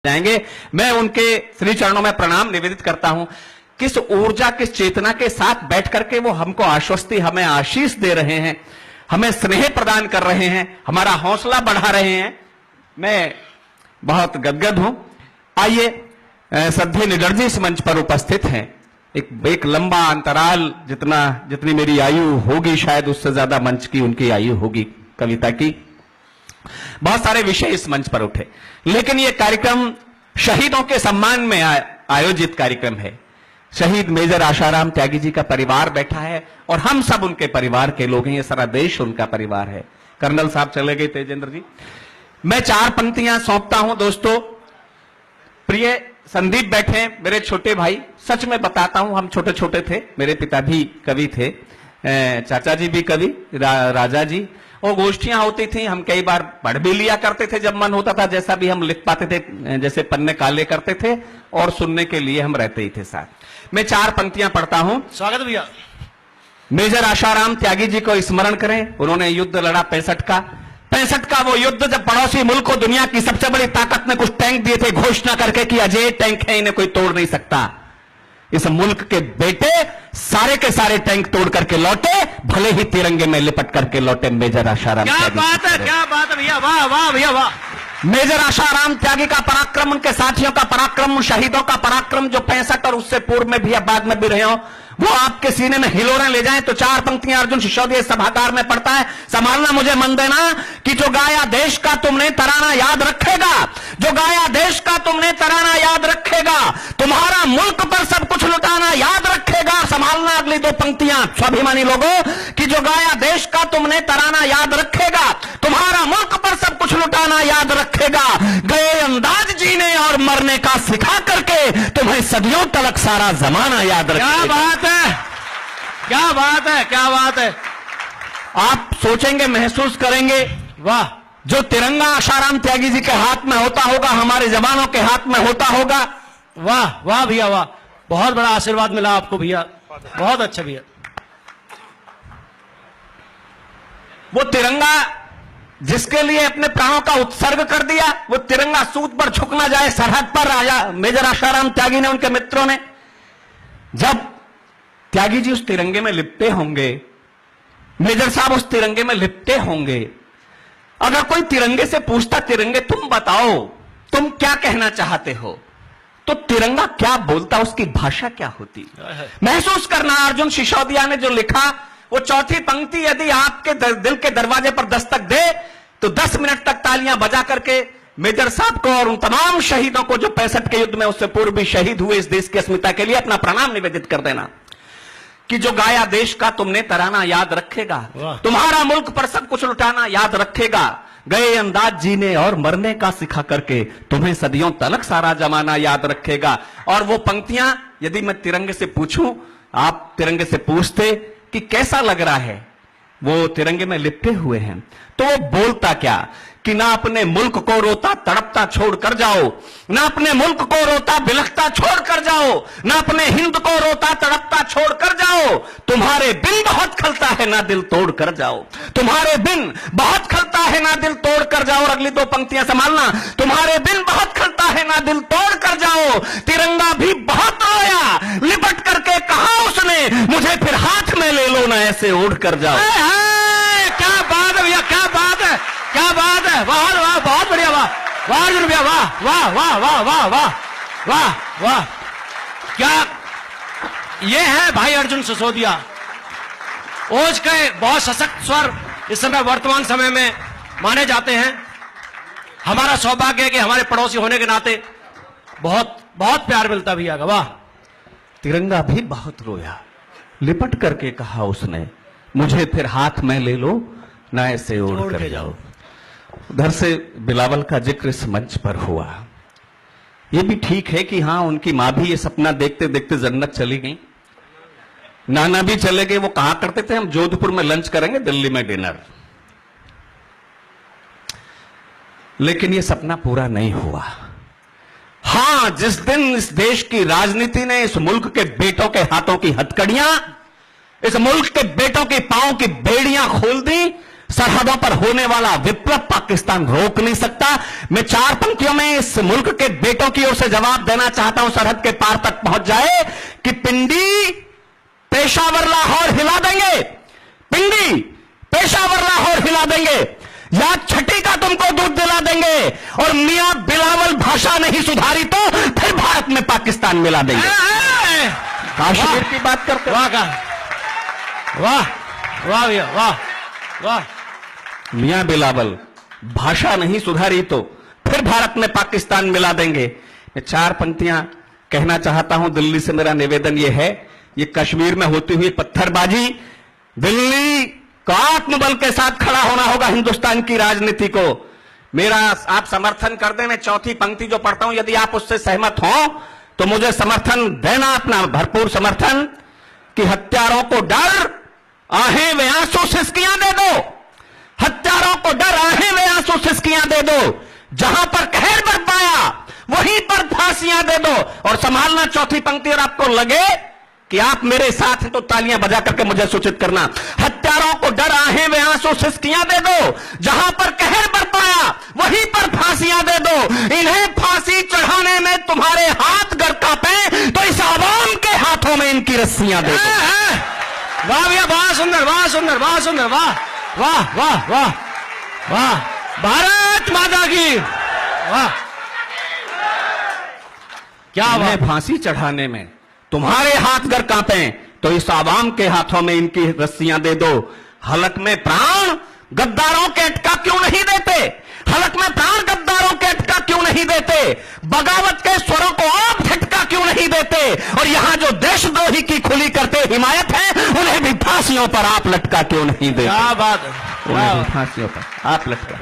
जाएंगे। मैं उनके श्री चरणों में प्रणाम निवेदित करता हूं। किस ऊर्जा, किस चेतना के साथ बैठ करके वो हमको आश्वस्ति, हमें आशीष दे रहे हैं, हमें स्नेह प्रदान कर रहे हैं, हमारा हौसला बढ़ा रहे हैं। मैं बहुत गदगद हूं। आइए, श्रद्धेय निडर जी इस मंच पर उपस्थित हैं। एक लंबा अंतराल, जितनी मेरी आयु होगी शायद उससे ज्यादा मंच की उनकी आयु होगी कविता की। बहुत सारे विषय इस मंच पर उठे, लेकिन यह कार्यक्रम शहीदों के सम्मान में आयोजित कार्यक्रम है। शहीद मेजर आशाराम त्यागी जी का परिवार बैठा है और हम सब उनके परिवार के लोग हैं। ये सारा देश उनका परिवार है। कर्नल साहब चले गए, तेजेंद्र जी। मैं 4 पंक्तियां सौंपता हूं दोस्तों। प्रिय संदीप बैठे, मेरे छोटे भाई। सच में बताता हूं, हम छोटे छोटे थे, मेरे पिता भी कवि थे, चाचा जी भी कवि, राजा जी। और गोष्ठियां होती थी, हम कई बार पढ़ भी लिया करते थे जब मन होता था, जैसा भी हम लिख पाते थे, जैसे पन्ने काले करते थे और सुनने के लिए हम रहते ही थे साथ। मैं 4 पंक्तियां पढ़ता हूं। स्वागत भैया। मेजर आशाराम त्यागी जी को स्मरण करें। उन्होंने युद्ध लड़ा 65 का। 65 का वो युद्ध जब पड़ोसी मुल्क को दुनिया की सबसे बड़ी ताकत ने कुछ टैंक दिए थे, घोषणा करके कि अजय टैंक है, इन्हें कोई तोड़ नहीं सकता। इस मुल्क के बेटे सारे के सारे टैंक तोड़ करके लौटे, भले ही तिरंगे में लिपट करके लौटे मेजर आशाराम त्यागी। क्या बात है, क्या बात है भैया, वाह वाह भैया वाह। मेजर आशाराम त्यागी का पराक्रम, उनके साथियों का पराक्रम, शहीदों का पराक्रम जो 65 और उससे पूर्व में भी या बाद में भी रहे हो, वो आपके सीने में हिलोरें ले जाएं। तो 4 पंक्तियां अर्जुन सिसोदिया सभागार में पढ़ता है। संभालना मुझे मन देना कि जो गाया देश का तुमने तराना याद रखेगा, जो गाया देश का तुमने तराना याद रखेगा, तुम्हारा मुल्क पर सब कुछ लुटाना याद रखेगा। संभालना अगली 2 पंक्तियां स्वाभिमानी लोगों कि जो गाया देश का तुमने तराना याद रखेगा, तुम्हारा मुल्क पर सब कुछ लुटाना याद रखेगा। गए अंदाज जीने और मरने का सिखा करके तुम्हें सदियों तलक सारा जमाना याद रखेगा। क्या बात है, क्या बात है, क्या बात है। आप सोचेंगे, महसूस करेंगे, वाह। जो तिरंगा आशाराम त्यागी जी के हाथ में होता होगा, हमारे जवानों के हाथ में होता होगा। वाह वाह भैया वाह, बहुत बड़ा आशीर्वाद मिला आपको भैया, बहुत अच्छा भैया। वो तिरंगा जिसके लिए अपने प्राणों का उत्सर्ग कर दिया, वो तिरंगा सूत पर झुक ना जाए सरहद पर। राजा मेजर आशाराम त्यागी ने, उनके मित्रों ने, जब त्यागी जी उस तिरंगे में लिपटे होंगे, मेजर साहब उस तिरंगे में लिपटे होंगे, अगर कोई तिरंगे से पूछता, तिरंगे तुम बताओ तुम क्या कहना चाहते हो, तो तिरंगा क्या बोलता, उसकी भाषा क्या होती। महसूस करना। अर्जुन सिसोदिया ने जो लिखा, वो 4थी पंक्ति यदि आपके दिल के दरवाजे पर दस्तक दे तो 10 मिनट तक तालियां बजा करके मेजर साहब को और उन तमाम शहीदों को जो 65 के युद्ध में उससे पूर्व भी शहीद हुए इस देश की अस्मिता के लिए, अपना प्रणाम निवेदित कर देना कि जो गाया देश का तुमने तराना याद रखेगा, तुम्हारा मुल्क पर सब कुछ लुटाना याद रखेगा। गए अंदाज जीने और मरने का सिखा करके तुम्हें सदियों तलक सारा जमाना याद रखेगा। और वो पंक्तियां यदि मैं तिरंगे से पूछूं, आप तिरंगे से पूछते कि कैसा लग रहा है, वो तिरंगे में लिपटे हुए हैं, तो वो बोलता क्या कि ना अपने मुल्क को रोता तड़पता छोड़ कर जाओ, ना अपने मुल्क को रोता बिलखता छोड़ कर जाओ, ना अपने हिंद को रोता तड़पता छोड़ कर जाओ। तुम्हारे बिन बहुत खलता है ना दिल तोड़ कर जाओ, तुम्हारे बिन बहुत खलता है ना दिल तोड़ कर जाओ। और अगली 2 पंक्तियां संभालना। तुम्हारे बिन बहुत खलता है ना दिल तोड़ कर जाओ। तिरंगा भी बहुत रोया, लिपट करके कहा उसने, मुझे फिर हाथ में ले लो ना ऐसे उड़ कर जाओ। क्या बात है भैया, क्या बात है, क्या बात है। वाह वाह, बहुत बढ़िया, वाह वाह अर्जुन भैया, वाह वाह वाह वाह वाह वाह वाह वाह। क्या ये है भाई अर्जुन सिसोदिया, ओज के बहुत सशक्त स्वर इस समय वर्तमान समय में माने जाते हैं। हमारा सौभाग्य है कि हमारे पड़ोसी होने के नाते बहुत बहुत प्यार मिलता भैया का। वाह। तिरंगा भी बहुत रोया, लिपट करके कहा उसने, मुझे फिर हाथ में ले लो ना ऐसे उड़ कर जाओ। उधर से बिलावल का जिक्र इस मंच पर हुआ। यह भी ठीक है कि हां, उनकी मां भी ये सपना देखते देखते जन्नत चली गई, नाना भी चले गए। वो कहा करते थे, हम जोधपुर में लंच करेंगे, दिल्ली में डिनर। लेकिन यह सपना पूरा नहीं हुआ। हां, जिस दिन इस देश की राजनीति ने इस मुल्क के बेटों के हाथों की हथकड़ियां, इस मुल्क के बेटों के पांव की बेड़ियां खोल दी, सरहदों पर होने वाला विप्लव पाकिस्तान रोक नहीं सकता। मैं 4 पंक्तियों में इस मुल्क के बेटों की ओर से जवाब देना चाहता हूं, सरहद के पार तक पहुंच जाए, कि पिंडी पेशावर लाहौर हिला देंगे, पिंडी पेशावर लाहौर हिला देंगे, या छठी का तुमको दूध दिला देंगे, और मियां बिलावल भाषा नहीं सुधारी तो फिर भारत में पाकिस्तान मिला देंगे। कश्मीर की बात करते, वाह वाह वाह भैया, वाह वाह। मियां बिलावल भाषा नहीं सुधारी तो फिर भारत में पाकिस्तान मिला देंगे। मैं 4 पंक्तियां कहना चाहता हूं। दिल्ली से मेरा निवेदन यह है, ये कश्मीर में होती हुई पत्थरबाजी, दिल्ली को आत्मबल के साथ खड़ा होना होगा हिंदुस्तान की राजनीति को। मेरा आप समर्थन कर दें। मैं 4थी पंक्ति जो पढ़ता हूं, यदि आप उससे सहमत हो तो मुझे समर्थन देना, अपना भरपूर समर्थन, कि हत्यारों को डर आहें वे आंसू सिसकियां दे दो, हत्यारों को डर आहें वे आंसू सिसकियां दे दो, जहां पर कहर बरपाया वहीं पर फांसियां दे दो। और संभालना 4थी पंक्ति, और आपको लगे कि आप मेरे साथ हैं तो तालियां बजा करके मुझे सूचित करना। हत्यारों को डर आहें वे आंसू सिसकियां दे दो, जहां पर कहर बरपाया वहीं पर फांसियां दे दो। इन्हें फांसी चढ़ाने में तुम्हारे हाथ गर कांपे तो इस आवाम के हाथों में इनकी रस्सियां दे दो। वाह भैया, वाह सुंदर, वाह सुंदर, वाह सुंदर, वाह वाह वाह वाह वाह। भारत माता की वाह। क्या इन्हें फांसी चढ़ाने में तुम्हारे हाथ गर कांपे तो इस आवाम के हाथों में इनकी रस्सियां दे दो। हलक में प्राण गद्दारों के अटका क्यों नहीं देते, हलक में प्राण गद्दारों के अटका क्यों नहीं देते, बगावत के स्वरों को आप झटका क्यों नहीं देते, और यहां जो देशद्रोही की खुली करते हिमायत है उन्हें भी फांसियों पर आप लटका क्यों नहीं देते। क्या बात, उन्हें भी फांसियों पर आप लटका।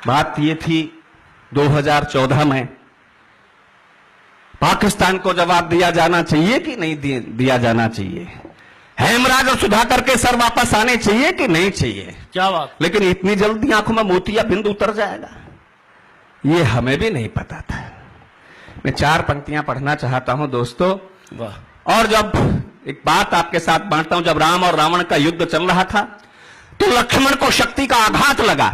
बात ये थी 2014 में पाकिस्तान को जवाब दिया जाना चाहिए कि नहीं दिया जाना चाहिए, हेमराज और सुधाकर के सर वापस आने चाहिए कि नहीं चाहिए। क्या बात। लेकिन इतनी जल्दी आंखों में मोतिया बिंदु उतर जाएगा ये हमें भी नहीं पता था। मैं 4 पंक्तियां पढ़ना चाहता हूं दोस्तों। वाह। और जब एक बात आपके साथ बांटता हूं, जब राम और रावण का युद्ध चल रहा था तो लक्ष्मण को शक्ति का आघात लगा।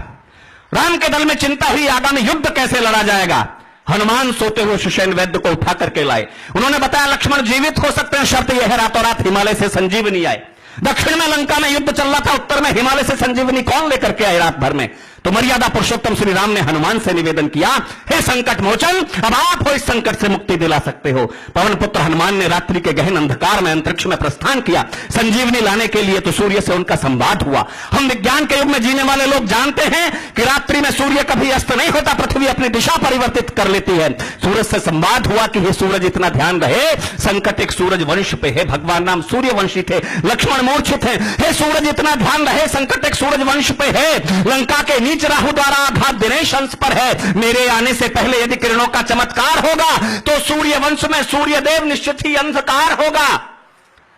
राम के दल में चिंता हुई आगामी युद्ध कैसे लड़ा जाएगा। हनुमान सोते हुए सुषेण वैद्य को उठा करके लाए। उन्होंने बताया लक्ष्मण जीवित हो सकते हैं, शर्त यह है रातों रात हिमालय से संजीवनी आए। दक्षिण में लंका में युद्ध चल रहा था, उत्तर में हिमालय से संजीवनी कौन लेकर के आए रात भर में। तो मर्यादा पुरुषोत्तम श्री राम ने हनुमान से निवेदन किया, हे संकट मोचन, अब आप हो इस संकट से मुक्ति दिला सकते हो। पवन पुत्र हनुमान ने रात्रि के गहन अंधकार में अंतरिक्ष में प्रस्थान किया संजीवनी लाने के लिए। तो सूर्य से उनका संवाद हुआ। हम विज्ञान के युग में जीने वाले लोग जानते हैं कि रात्रि में सूर्य कभी अस्त नहीं होता, पृथ्वी अपनी दिशा परिवर्तित कर लेती है। सूरज से संवाद हुआ कि हे सूरज इतना ध्यान रहे, संकट एक सूरज वंश पे है। भगवान राम सूर्यवंशी थे, लक्ष्मण मूर्छित है। हे सूरज इतना ध्यान रहे, संकट एक सूरज वंश पे है। लंका के नीच राहु द्वारा आघात दिनेश अंश पर है। मेरे आने से पहले यदि किरणों का चमत्कार होगा तो सूर्य वंश में सूर्यदेव निश्चित ही अंधकार होगा।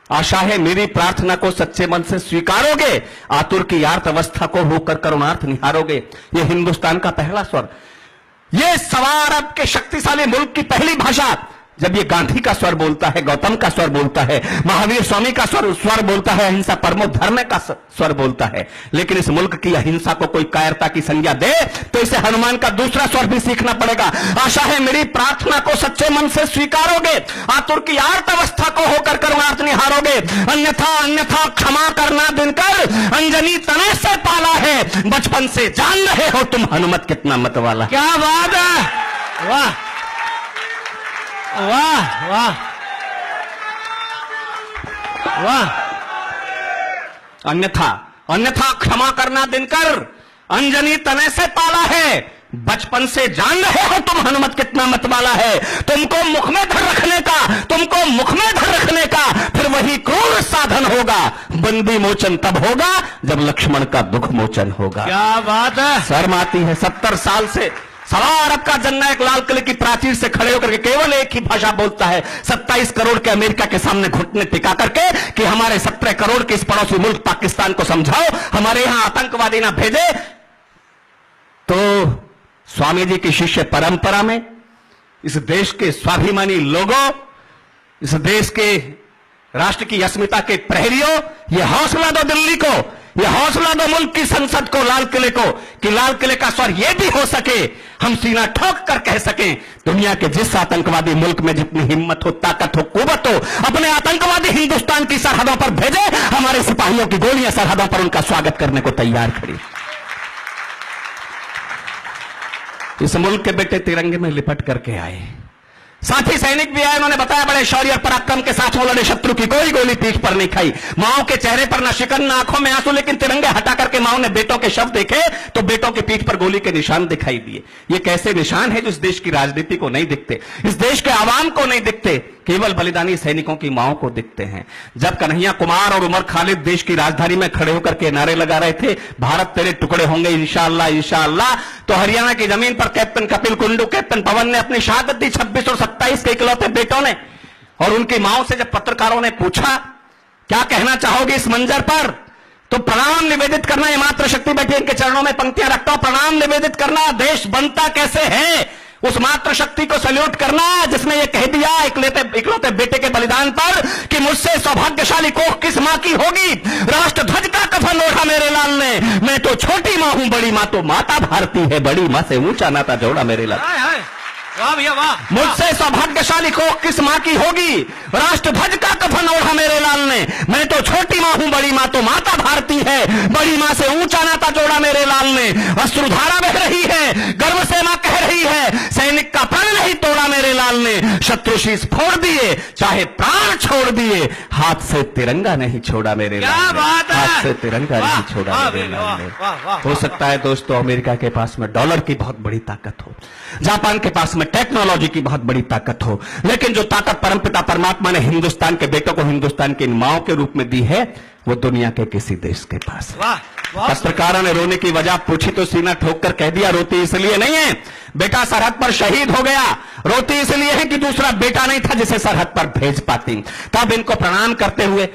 आशा है मेरी प्रार्थना को सच्चे मन से स्वीकारोगे, आतुर की आर्त अवस्था को होकर करुणार्थ निहारोगे। यह हिंदुस्तान का पहला स्वर, यह सवा अरब के शक्तिशाली मुल्क की पहली भाषा। जब ये गांधी का स्वर बोलता है, गौतम का स्वर बोलता है, महावीर स्वामी का स्वर बोलता है, अहिंसा परमो धर्म का स्वर बोलता है। लेकिन इस मुल्क की अहिंसा को कोई कायरता की संज्ञा दे तो इसे हनुमान का दूसरा स्वर भी सीखना पड़ेगा। आशा है मेरी प्रार्थना को सच्चे मन से स्वीकारोगे, आतुर की आर्त अवस्था को होकर करुणार्थ निहारोगे। अन्यथा अन्यथा क्षमा करना दिनकर, अंजनी तने से पाला है, बचपन से जान रहे हो तुम हनुमत कितना मत वाला। क्या बात है, वाह वाह वाह वाह। अन्यथा अन्यथा क्षमा करना दिनकर, अंजनी तने से पाला है, बचपन से जान रहे हो तुम हनुमत कितना मत वाला है। तुमको मुख में धर रखने का, तुमको मुख में धर रखने का फिर वही क्रूर साधन होगा। बंदी मोचन तब होगा जब लक्ष्मण का दुख मोचन होगा। क्या बात है। शर्म आती है, 70 साल से सवा अरब का जननायक लाल किले की प्राचीर से खड़े होकर के केवल एक ही भाषा बोलता है, 27 करोड़ के अमेरिका के सामने घुटने टिका करके कि हमारे 17 करोड़ के इस पड़ोसी मुल्क पाकिस्तान को समझाओ, हमारे यहां आतंकवादी ना भेजे। तो स्वामी जी की शिष्य परंपरा में इस देश के स्वाभिमानी लोगों, इस देश के राष्ट्र की अस्मिता के प्रहरियों, यह हौसला दो दिल्ली को ये हौसला दो मुल्क की संसद को, लाल किले को, कि लाल किले का स्वर यह भी हो सके, हम सीना ठोक कर कह सकें, दुनिया के जिस आतंकवादी मुल्क में जितनी हिम्मत हो, ताकत हो, कुव्वत हो, अपने आतंकवादी हिंदुस्तान की सरहदों पर भेजे, हमारे सिपाहियों की गोलियां सरहदों पर उनका स्वागत करने को तैयार खड़ी। इस मुल्क के बेटे तिरंगे में लिपट करके आए, साथी सैनिक भी आए, उन्होंने बताया बड़े शौर्य और पराक्रम के साथ वो लड़े, शत्रु की कोई गोली पीठ पर नहीं खाई। माओ के चेहरे पर ना शिकन ना आंखों में आंसू, लेकिन तिरंगे हटा करके माओ ने बेटों के शव देखे तो बेटों की पीठ पर गोली के निशान दिखाई दिए। ये कैसे निशान है जो इस देश की राजनीति को नहीं दिखते, इस देश के आवाम को नहीं दिखते, केवल बलिदानी सैनिकों की माओ को दिखते हैं। जब कन्हैया कुमार और उमर खालिद देश की राजधानी में खड़े होकर के नारे लगा रहे थे, भारत तेरे टुकड़े होंगे इंशाअल्लाह इंशाअल्लाह, तो हरियाणा की जमीन पर कैप्टन कपिल कुंडू, कैप्टन पवन ने अपनी शहादत दी, 26 और 27 के इकलौते बेटों ने। और उनकी माओ से जब पत्रकारों ने पूछा क्या कहना चाहोगे इस मंजर पर, तो प्रणाम निवेदित करना, ये मातृशक्ति बैठी इनके चरणों में पंक्तियां रखता हूं, प्रणाम निवेदित करना, देश बनता कैसे है उस मातृशक्ति को सल्यूट करना जिसने ये कह दिया इकलौते बेटे के बलिदान पर कि मुझसे सौभाग्यशाली कोख किस मां की होगी, राष्ट्र ध्वज का कफन ओढ़ा मेरे लाल ने, मैं तो छोटी मां हूं, बड़ी मां तो माता भारती है, बड़ी मां से ऊंचा नाता जोड़ा मेरे लाल। वाह भैया वाह। मुझसे सौभाग्यशाली कोख किस मां की होगी, राष्ट्र ध्वज का कफन ओढ़ा मेरे लाल ने, मैं तो छोटी मां हूं, बड़ी मां तो माता भारती है, बड़ी मां से ऊंचा नाता जोड़ा मेरे लाल ने। अश्रुधारा बह रही है, गर्व से मां कह रही है, सैनिक का प्राण नहीं तोड़ा मेरे लाल ने, शत्रु शीश फोड़ दिए चाहे प्राण छोड़ दिए, हाथ से तिरंगा नहीं छोड़ा मेरे लाल ने, हाथ से तिरंगा नहीं छोड़ा मेरे लाल ने। हो सकता है दोस्तों अमेरिका के पास में डॉलर की बहुत बड़ी ताकत हो, जापान के पास में टेक्नोलॉजी की बहुत बड़ी ताकत हो, लेकिन जो ताकत परमपिता परमात्मा ने हिंदुस्तान के बेटों को, हिंदुस्तान की माओ के रूप में दी है, वो दुनिया के किसी देश के पास। पत्रकारों ने रोने की वजह पूछी तो सीना ठोक कर कह दिया, रोती इसलिए नहीं है बेटा सरहद पर शहीद हो गया, रोती इसलिए है कि दूसरा बेटा नहीं था जिसे सरहद पर भेज पाती। तब इनको प्रणाम करते हुए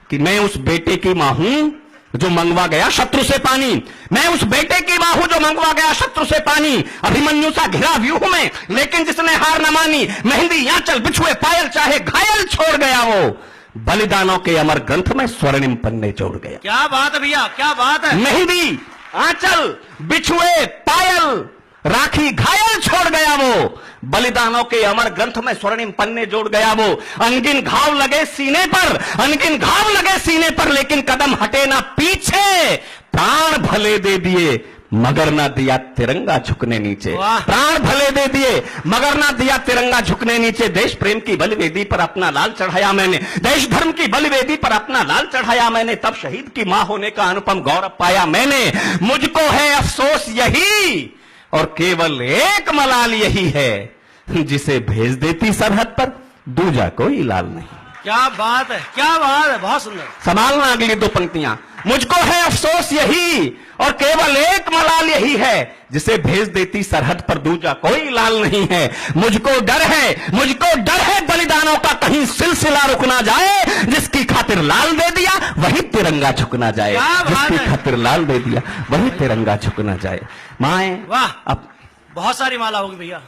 कि मैं उस बेटे की मां हूं जो मंगवा गया शत्रु से पानी, मैं उस बेटे की मां हूं जो मंगवा गया शत्रु से पानी, अभिमन्यु सा घिरा व्यूह में लेकिन जिसने हार न मानी, मेहंदी आंचल बिछुए पायल चाहे घायल छोड़ गया, वो बलिदानों के अमर ग्रंथ में स्वर्णिम पन्ने जोड़ गया। क्या बात है भैया, क्या बात है। मेहंदी आंचल बिछुए पायल राखी घायल छोड़ गया, वो बलिदानों के अमर ग्रंथ में स्वर्णिम पन्ने जोड़ गया, वो अनगिन घाव लगे सीने पर, अनगिन घाव लगे सीने पर, लेकिन कदम हटे ना पीछे, प्राण भले दे दिए मगर ना दिया तिरंगा झुकने नीचे, प्राण भले दे दिए मगर ना दिया तिरंगा झुकने नीचे। देश प्रेम की बलिवेदी पर अपना लाल चढ़ाया मैंने, देश धर्म की बलिवेदी पर अपना लाल चढ़ाया मैंने, तब शहीद की मां होने का अनुपम गौरव पाया मैंने। मुझको है अफसोस यही और केवल एक मलाल यही है, जिसे भेज देती सरहद पर दूजा कोई लाल नहीं। क्या बात है, क्या बात है, बहुत सुंदर। संभालना अगली दो पंक्तियां। मुझको है अफसोस यही और केवल एक मलाल यही है, जिसे भेज देती सरहद पर दूजा कोई लाल नहीं है। मुझको डर है बलिदानों का कहीं सिलसिला रुक ना जाए, जिसकी खातिर लाल दे दिया वही तिरंगा झुकना जाए, जिसकी खातिर लाल दे दिया वही तिरंगा झुकना जाए। माए वाह, अब बहुत सारी माला होगी भैया।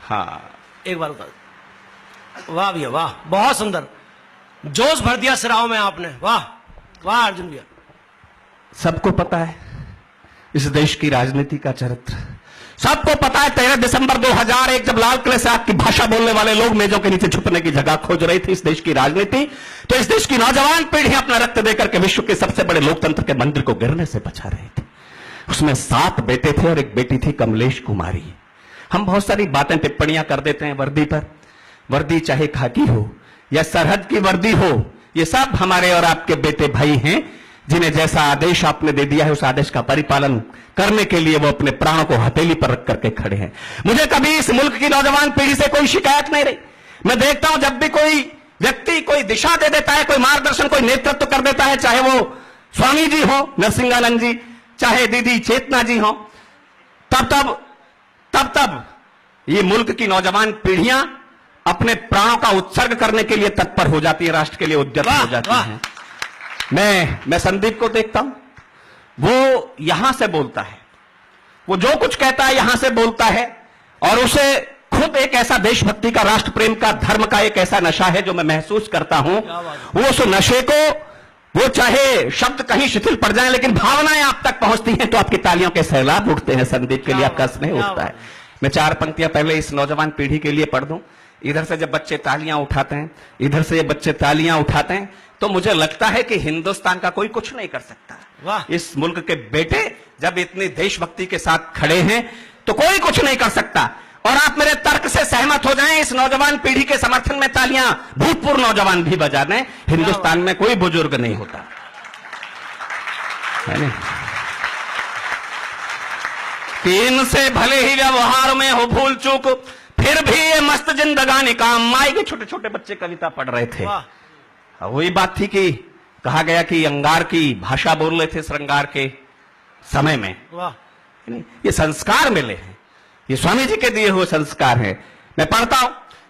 हाँ एक बार उतार। वाह भैया वाह, बहुत सुंदर, जोश भर दिया सिराओं में आपने। वाह वाह अर्जुन भैया। सबको पता है इस देश की राजनीति का चरित्र, सबको पता है 13 दिसंबर 2001 जब लाल किले से आपकी भाषा बोलने वाले लोग मेजों के नीचे छुपने की जगह खोज रही थी इस देश की राजनीति, तो इस देश की नौजवान पीढ़ी अपना रक्त देकर के विश्व के सबसे बड़े लोकतंत्र के मंदिर को गिरने से बचा रही थी। उसमें 7 बेटे थे और एक बेटी थी कमलेश कुमारी। हम बहुत सारी बातें टिप्पणियां कर देते हैं वर्दी पर, वर्दी चाहे खाकी हो या सरहद की वर्दी हो, ये सब हमारे और आपके बेटे भाई हैं, जिन्हें जैसा आदेश आपने दे दिया है उस आदेश का परिपालन करने के लिए वो अपने प्राणों को हथेली पर रख करके खड़े हैं। मुझे कभी इस मुल्क की नौजवान पीढ़ी से कोई शिकायत नहीं रही। मैं देखता हूं जब भी कोई व्यक्ति कोई दिशा दे देता है, कोई मार्गदर्शन, कोई नेतृत्व कर देता है, चाहे वो स्वामी जी हो नरसिंहानंद जी, चाहे दीदी चेतना जी हो, तब ये मुल्क की नौजवान पीढ़ियां अपने प्राणों का उत्सर्ग करने के लिए तत्पर हो जाती है, राष्ट्र के लिए उद्यत हो जाती है। मैं संदीप को देखता हूं, वो यहां से बोलता है, वो जो कुछ कहता है यहां से बोलता है, और उसे खुद एक ऐसा देशभक्ति का, राष्ट्र प्रेम का, धर्म का एक ऐसा नशा है जो मैं महसूस करता हूं। वो उस नशे को वो चाहे शब्द कहीं शिथिल पड़ जाए लेकिन भावनाएं आप तक पहुंचती हैं तो आपकी तालियों के सैलाब उठते हैं। संदीप के लिए आपका स्नेह उठता है। मैं 4 पंक्तियां पहले इस नौजवान पीढ़ी के लिए पढ़ दूं। इधर से जब बच्चे तालियां उठाते हैं, इधर से ये बच्चे तालियां उठाते हैं, तो मुझे लगता है कि हिंदुस्तान का कोई कुछ नहीं कर सकता। वाह। इस मुल्क के बेटे जब इतनी देशभक्ति के साथ खड़े हैं तो कोई कुछ नहीं कर सकता। और आप मेरे तर्क से सहमत हो जाएं, इस नौजवान पीढ़ी के समर्थन में तालियां भूतपूर्व नौजवान भी बजा दें। हिंदुस्तान में कोई बुजुर्ग नहीं होता है नहीं। कि इनसे भले ही व्यवहार में हो भूल चूक, फिर भी ये मस्त जिंदगानी काम आएगी। छोटे छोटे बच्चे कविता पढ़ रहे थे। वही बात थी कि कहा गया कि अंगार की भाषा बोल रहे थे श्रृंगार के समय में। ये संस्कार मिले हैं, ये स्वामी जी के दिए हुए संस्कार हैं। मैं पढ़ता हूं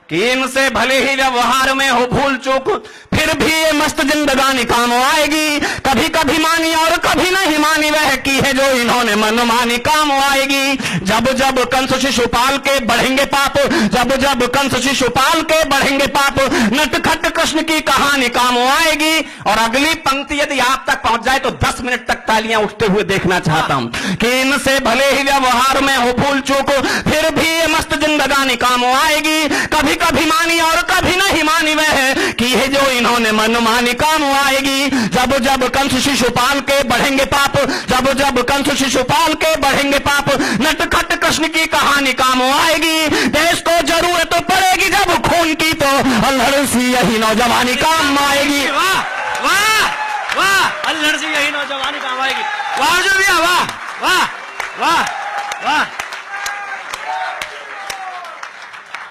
कि इनसे भले ही व्यवहार में हो भूल चूक, फिर भी ये मस्त जिंदगानी काम आएगी। कभी कभी मानी और कभी नहीं मानी वह की है जो इन्होंने मनमानी काम आएगी। जब जब कंस शिशुपाल के बढ़ेंगे पाप, जब जब कंस शिशुपाल के बढ़ेंगे पाप, नटखट कृष्ण की कहानी काम आएगी। और अगली पंक्ति यदि आप तक पहुंच जाए तो 10 मिनट तक तालियां उठते हुए देखना चाहता हूं कि इनसे भले ही व्यवहार में हो भूल चूक, फिर भी ये मस्त जिंदगानी काम आएगी। कभी कभी मानी और कभी नहीं मानी वह की है जो इन्होंने मनमानी काम आएगी। जब जब कंस शिशुपाल के बढ़ेंगे पाप, जब जब कंस शिशुपाल के बढ़ेंगे पाप, नटखट कृष्ण की कहानी काम आएगी। देश को जरूरत पड़ेगी जब खून की तो अल्हड़ सी यही नौजवानी काम आएगी। वाह वाह वाह, अल्हड़ सी यही नौजवानी काम आएगी। वाह जो भैया, वाह वाह वाह वाह।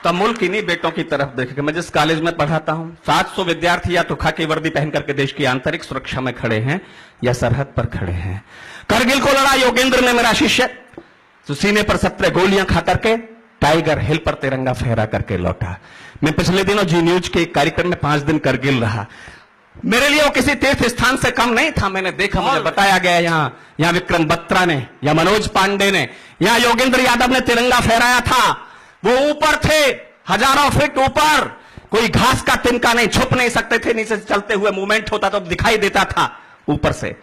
तो मुल्क इन्हीं बेटों की तरफ देखेगा। मैं जिस कॉलेज में पढ़ाता हूं 700 विद्यार्थी या तो खाकी वर्दी पहन करके देश की आंतरिक सुरक्षा में खड़े हैं या सरहद पर खड़े हैं। करगिल को लड़ा योगेंद्र ने, मेरा शिष्य, तो सीने पर 17 गोलियां खा करके टाइगर हिल पर तिरंगा फहरा करके लौटा। मैं पिछले दिनों जी न्यूज के एक कार्यक्रम में 5 दिन करगिल रहा। मेरे लिए वो किसी तीर्थ स्थान से कम नहीं था। मैंने देखा, मुझे बताया गया यहां विक्रम बत्रा ने या मनोज पांडे ने, यहां योगेंद्र यादव ने तिरंगा फहराया था। वो ऊपर थे, हजारों फीट ऊपर, कोई घास का तिनका नहीं, छुप नहीं सकते थे। नीचे से चलते हुए मूवमेंट होता तो दिखाई देता था ऊपर से।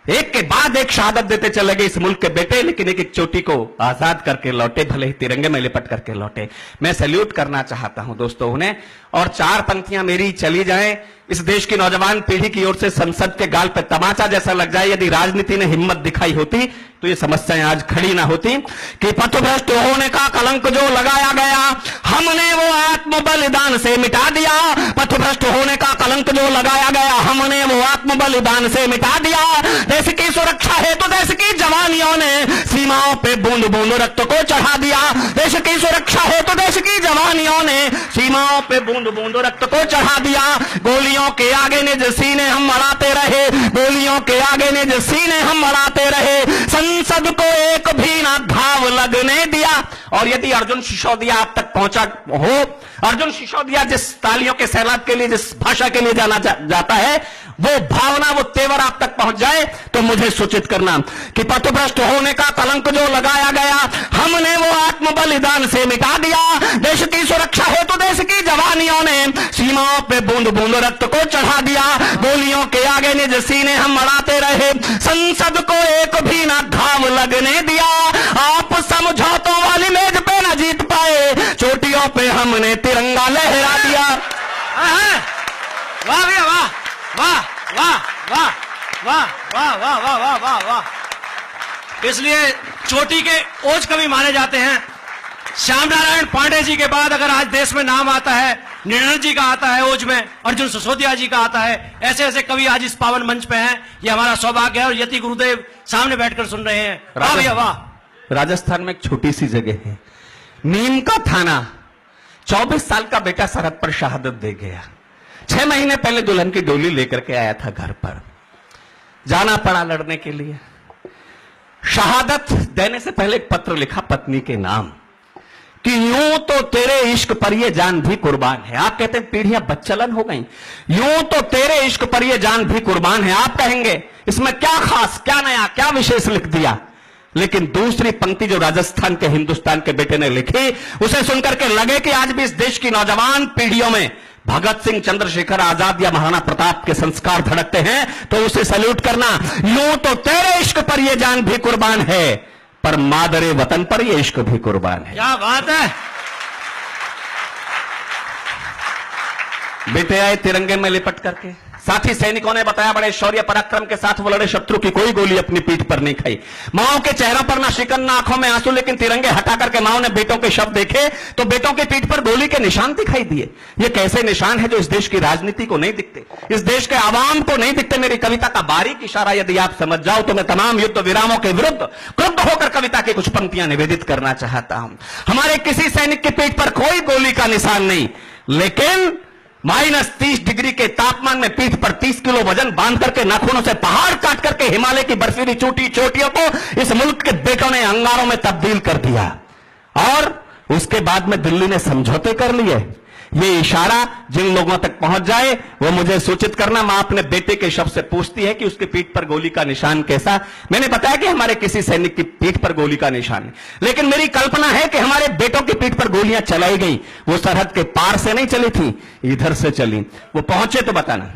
एक के बाद एक शहादत देते चले गए इस मुल्क के बेटे, लेकिन एक एक चोटी को आजाद करके लौटे, भले ही तिरंगे में लिपट करके लौटे। मैं सैल्यूट करना चाहता हूं दोस्तों उन्हें। और 4 पंक्तियां मेरी चली जाएं, इस देश की नौजवान पीढ़ी की ओर से संसद के गाल पे तमाचा जैसा लग जाए। यदि राजनीति ने हिम्मत दिखाई होती तो ये समस्याएं आज खड़ी ना होती। कि पथभ्रष्ट होने का कलंक जो लगाया गया, हमने वो आत्म बलिदान से मिटा दिया। पथभ्रष्ट होने का कलंक जो लगाया गया, हमने वो आत्म बलिदान से मिटा दिया। देश की सुरक्षा है तो देश की जवानियों ने सीमाओं पे बूंद बूंद रक्त को चढ़ा दिया। देश की सुरक्षा है तो देश की जवानियों ने सीमाओं पे बूंद बूंद रक्त को चढ़ा दिया। गोलियों के आगे निज सीने हम अड़ाते रहे, गोलियों के आगे निज सीने हम अड़ाते रहे। संसद को एक भी ना घाव लगने दिया। और यदि अर्जुन सिसोदिया आप तक पहुंचा हो, अर्जुन सिसोदिया जिस तालियों के सैलाब के लिए, जिस भाषा के लिए जाना जाता है, वो भावना, वो तेवर आप तक पहुंच जाए तो मुझे सूचित करना कि पथभ्रष्ट होने का कलंक जो लगाया गया, हमने वो आत्म बलिदान से मिटा दिया। देश की सुरक्षा है तो देश की जवानियों ने सीमाओं पे बूंद बूंद रक्त को चढ़ा दिया। गोलियों के आगे निज सीने हम अड़ाते रहे, संसद को एक भी ना घाव लगने दिया। आप समझौतों वाली मेज पे न जीत पाए, चोटियों पे हमने तिरंगा लहरा दिया। वाह भैया, वाह वाह वाह वाह वाह वाह वाह वाह वाह वाह वाह। इसलिए चोटी के ओज कवि माने जाते हैं। श्याम नारायण पांडे जी के बाद अगर आज देश में नाम आता है, निर्णय जी का आता है ओज में, अर्जुन सिसोदिया जी का आता है, ऐसे ऐसे कवि आज इस पावन मंच पे हैं। ये हमारा सौभाग्य है। और यति गुरुदेव सामने बैठकर सुन रहे हैं। वाह भैया वाह। राजस्थान में एक छोटी सी जगह है, नीम का थाना। 24 साल का बेटा सरहद पर शहादत दे गया। 6 महीने पहले दुल्हन की डोली लेकर के आया था घर पर, जाना पड़ा लड़ने के लिए। शहादत देने से पहले एक पत्र लिखा पत्नी के नाम कि यूं तो तेरे इश्क पर ये जान भी कुर्बान है। आप कहते हैं पीढ़ियां बच्चलन हो गई। यूं तो तेरे इश्क पर ये जान भी कुर्बान है। आप कहेंगे इसमें क्या खास, क्या नया, क्या विशेष लिख दिया। लेकिन दूसरी पंक्ति जो राजस्थान के हिंदुस्तान के बेटे ने लिखी, उसे सुनकर के लगे कि आज भी इस देश की नौजवान पीढ़ियों में भगत सिंह, चंद्रशेखर आजाद या महाराणा प्रताप के संस्कार धड़कते हैं तो उसे सल्यूट करना। यूं तो तेरे इश्क पर यह जान भी कुर्बान है, पर मादरे वतन पर यह इश्क भी कुर्बान है। क्या बात है। बेटे आए तिरंगे में लिपट करके, साथी सैनिकों ने बताया बड़े शौर्य पराक्रम के साथ वो लड़े, शत्रु की कोई गोली अपनी पीठ पर नहीं खाई। माओ के चेहरों पर ना शिकन ना आंखों में आंसू, लेकिन तिरंगे हटा करके माओ ने बेटों के शव देखे तो बेटों के पीठ पर गोली के निशान दिखाई दिए। ये कैसे निशान है जो इस देश की राजनीति को नहीं दिखते, इस देश के आवाम को नहीं दिखते। मेरी कविता का बारीक इशारा यदि आप समझ जाओ तो मैं तमाम युद्ध विरामों के विरुद्ध क्रुद्ध होकर कविता की कुछ पंक्तियां निवेदित करना चाहता हूं। हमारे किसी सैनिक के पीठ पर कोई गोली का निशान नहीं, लेकिन -30 डिग्री के तापमान में पीठ पर 30 किलो वजन बांध करके नाखूनों से पहाड़ काट करके हिमालय की बर्फीली चोटियों को इस मुल्क के बेटों ने अंगारों में तब्दील कर दिया, और उसके बाद में दिल्ली ने समझौते कर लिए। ये इशारा जिन लोगों तक पहुंच जाए वो मुझे सूचित करना। मां अपने बेटे के शव से पूछती है कि उसके पीठ पर गोली का निशान कैसा। मैंने बताया कि हमारे किसी सैनिक की पीठ पर गोली का निशान है, लेकिन मेरी कल्पना है कि हमारे बेटों की पीठ पर गोलियां चलाई गई, वो सरहद के पार से नहीं चली थी, इधर से चली। वो पहुंचे तो बताना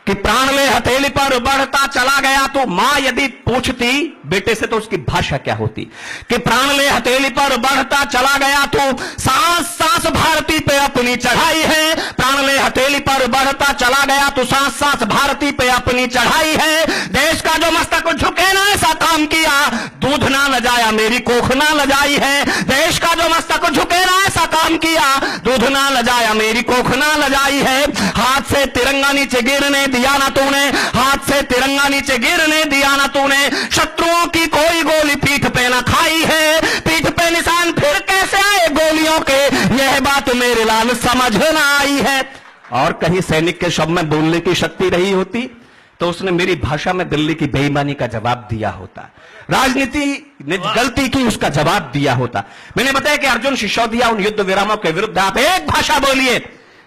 कि प्राण ले हथेली पर बढ़ता चला गया तो मां यदि पूछती बेटे से तो उसकी भाषा क्या होती कि प्राण ले हथेली पर बढ़ता चला गया तो सांस सांस भारती पे अपनी चढ़ाई है। प्राण ले हथेली पर बढ़ता चला गया तो सांस सांस भारती पे अपनी चढ़ाई है। देश का जो मस्तक झुके ना ऐसा काम किया, दूध ना लजाया मेरी कोख ना लजाई है। देश का जो मस्तक झुके ना ऐसा काम किया, दूध ना लजाया मेरी कोख ना लजाई है। हाथ से तिरंगा नीचे गिरने दिया ना तूने, हाथ से तिरंगा नीचे गिरने दिया ना तूने। शत्रुओं की कोई गोली पीठ पे ना खाई है, पीठ पे निशान फिर कैसे आए गोलियों के, यह बात मेरे लाल समझ ना आई है। और कहीं सैनिक के शब्द में बोलने की शक्ति रही होती तो उसने मेरी भाषा में दिल्ली की बेईमानी का जवाब दिया होता, राजनीति ने गलती की उसका जवाब दिया होता। मैंने बताया कि अर्जुन सिसोदिया उन युद्ध विरामों के विरुद्ध आप एक भाषा बोलिए,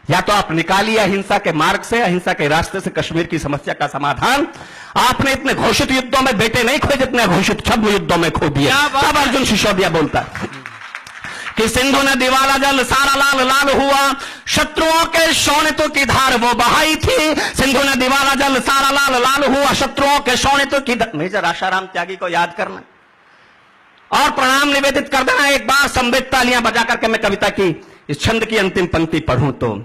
या तो आप निकालिए अहिंसा के मार्ग से, अहिंसा के रास्ते से कश्मीर की समस्या का समाधान। आपने इतने घोषित युद्धों में बेटे नहीं खोए जितने घोषित छद्म युद्धों में खो दिए। तब अर्जुन सिसोदिया बोलता कि सिंधु नदी वाला जल सारा लाल लाल हुआ, शत्रुओं के शोणितों की धार वो बहाई थी। सिंधु नदी वाला जल सारा लाल लाल हुआ, शत्रुओं के शोणितों की धार। मेजर आशाराम त्यागी को याद करना और प्रणाम निवेदित कर देना। एक बार संवेद तालियां बजा करके मैं कविता की इस छंद की अंतिम पंक्ति पढ़ूं तो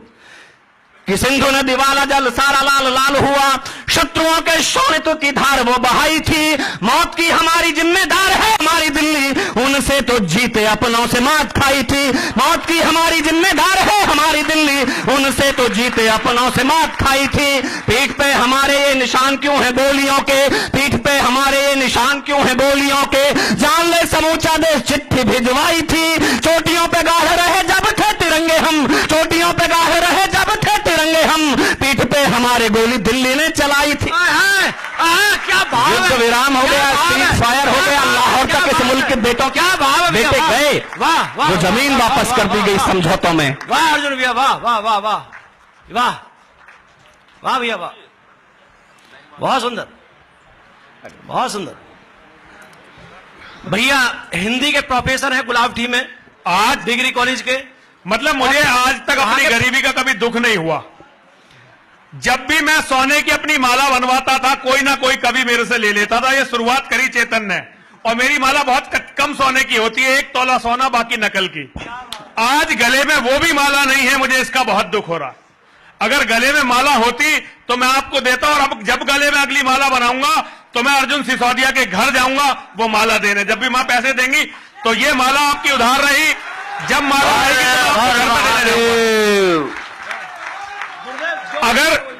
कि सिंधु नदी वाला जल सारा लाल लाल हुआ, शत्रुओं के शोणितों की धार वो बहाई थी। मौत की हमारी जिम्मेदार है हमारी दिल्ली, उनसे तो जीते अपनों से मात खाई थी। मौत की हमारी जिम्मेदार है हमारी दिल्ली, उनसे तो जीते अपनों से मात खाई थी। पीठ पे हमारे ये निशान क्यों है गोलियों के, पीठ पे हमारे ये निशान क्यों है गोलियों के। जान ले समूचा देश चिट्ठी भिजवाई थी, चोटियों पे गाढ़ रहे जब थे तिरंगे हम, चोटियों पे गाढ़ रहे जब थे तिरंगे हम। पीठ पे हमारे गोली दिल्ली ने चलाई थी। क्या भाव है, युद्ध विराम हो गया, सीज फायर हो गया, लाहौर तक इस मुल्क के बेटों क्या भाव है, बेटे वाह, गए, वाह, वाह, वो जमीन वाह, वापस वाह, कर दी वाह, गई वाह, समझौतों में। वाह अर्जुन भैया, वाह वाह वाह वाह वाह वाह भैया वाह, बहुत सुंदर बहुत सुंदर। भैया हिंदी के प्रोफेसर हैं गुलाबटी में, आज डिग्री कॉलेज के। मतलब मुझे आज तक अपनी गरीबी का कभी दुख नहीं हुआ। जब भी मैं सोने की अपनी माला बनवाता था कोई ना कोई कवि मेरे से ले लेता था। ये शुरुआत करी चेतन ने, और मेरी माला बहुत कम सोने की होती है, 1 तोला सोना बाकी नकल की। आज गले में वो भी माला नहीं है, मुझे इसका बहुत दुख हो रहा। अगर गले में माला होती तो मैं आपको देता, और अब जब गले में अगली माला बनाऊंगा तो मैं अर्जुन सिसोदिया के घर जाऊंगा वो माला देने। जब भी मां पैसे देंगी तो ये माला आपकी उधार रही, जब माला आएगी तो आपको घर पर देने जाऊंगा। अगर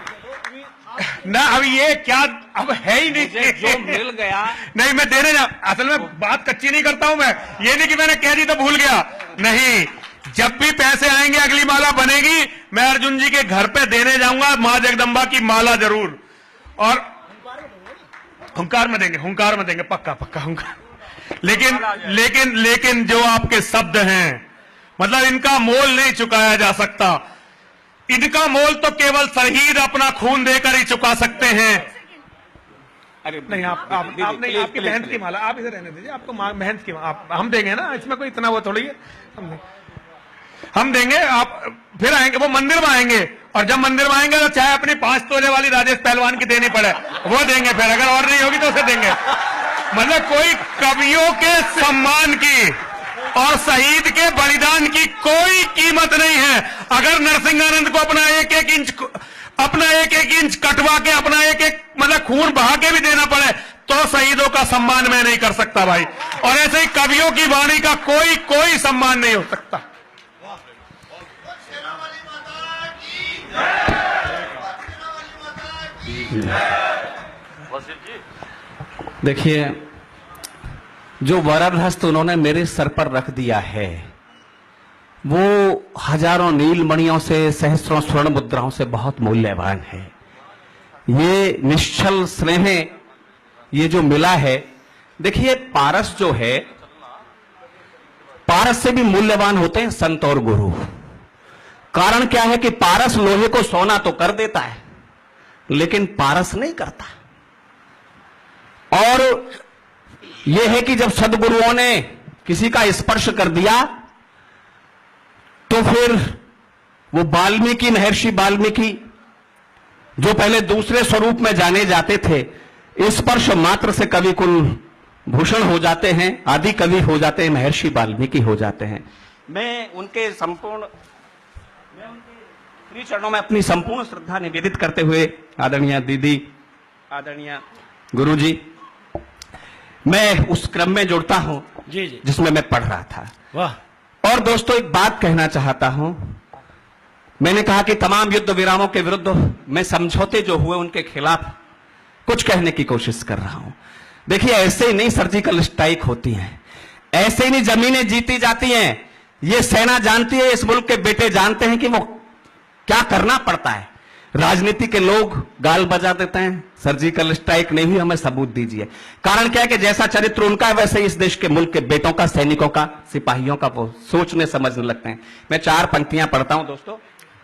ना अब ये क्या अब है ही नहीं, जो मिल गया नहीं मैं देने जा, असल में बात कच्ची नहीं करता हूं मैं, ये नहीं कि मैंने कह दी तो भूल गया, नहीं। जब भी पैसे आएंगे अगली माला बनेगी मैं अर्जुन जी के घर पे देने जाऊंगा, मां जगदंबा की माला जरूर। और हुंकार में देंगे, हुंकार में देंगे, पक्का पक्का हुंकार। लेकिन जो आपके शब्द हैं, मतलब इनका मोल नहीं चुकाया जा सकता। इनका मोल तो केवल शहीद अपना खून देकर ही चुका सकते हैं। अरे नहीं आप नहीं, आपकी मेहनत की माला आप इसे रहने दीजिए, आपको मेहनत की आप हम देंगे ना, इसमें कोई इतना वो थोड़ी है। हम देंगे, आप फिर आएंगे, वो मंदिर में आएंगे, और जब मंदिर में आएंगे तो चाहे अपनी 5 तोले वाली राजेश पहलवान की देनी पड़े वो देंगे, फिर अगर और नहीं होगी तो उसे देंगे। मतलब कोई कवियों के सम्मान की और शहीद के बलिदान की कोई कीमत नहीं है। अगर नरसिंहानंद को अपना एक एक इंच कटवा के, अपना एक एक मतलब खून बहा के भी देना पड़े तो शहीदों का सम्मान मैं नहीं कर सकता भाई। और ऐसे ही कवियों की वाणी का कोई सम्मान नहीं हो सकता। देखिए, जो वरद हस्त उन्होंने मेरे सर पर रख दिया है वो हजारों नीलमणियों से, सहस्रों स्वर्ण मुद्राओं से बहुत मूल्यवान है। ये निश्चल स्नेह ये जो मिला है, देखिए पारस जो है, पारस से भी मूल्यवान होते हैं संत और गुरु। कारण क्या है कि पारस लोहे को सोना तो कर देता है लेकिन पारस नहीं करता। और यह है कि जब सदगुरुओं ने किसी का स्पर्श कर दिया तो फिर वो वाल्मीकि, महर्षि वाल्मीकि जो पहले दूसरे स्वरूप में जाने जाते थे, स्पर्श मात्र से कवि कुल भूषण हो जाते हैं, आदि कवि हो जाते हैं, महर्षि वाल्मीकि हो जाते हैं। मैं उनके श्री चरणों में अपनी संपूर्ण श्रद्धा निवेदित करते हुए, आदरणीय दीदी, आदरणीय गुरुजी, मैं उस क्रम में जुड़ता हूं जी जी जिसमें मैं पढ़ रहा था। वाह। और दोस्तों एक बात कहना चाहता हूं, मैंने कहा कि तमाम युद्ध विरामों के विरुद्ध मैं समझौते जो हुए उनके खिलाफ कुछ कहने की कोशिश कर रहा हूं। देखिए, ऐसे ही नहीं सर्जिकल स्ट्राइक होती हैं, ऐसे ही नहीं जमीनें जीती जाती हैं। ये सेना जानती है, इस मुल्क के बेटे जानते हैं कि वो क्या करना पड़ता है। राजनीति के लोग गाल बजा देते हैं, सर्जिकल स्ट्राइक नहीं हुई, हमें सबूत दीजिए। कारण क्या है कि जैसा चरित्र उनका है वैसे ही इस देश के मुल्क के बेटों का, सैनिकों का, सिपाहियों का वो सोचने समझने लगते हैं। मैं 4 पंक्तियां पढ़ता हूं दोस्तों।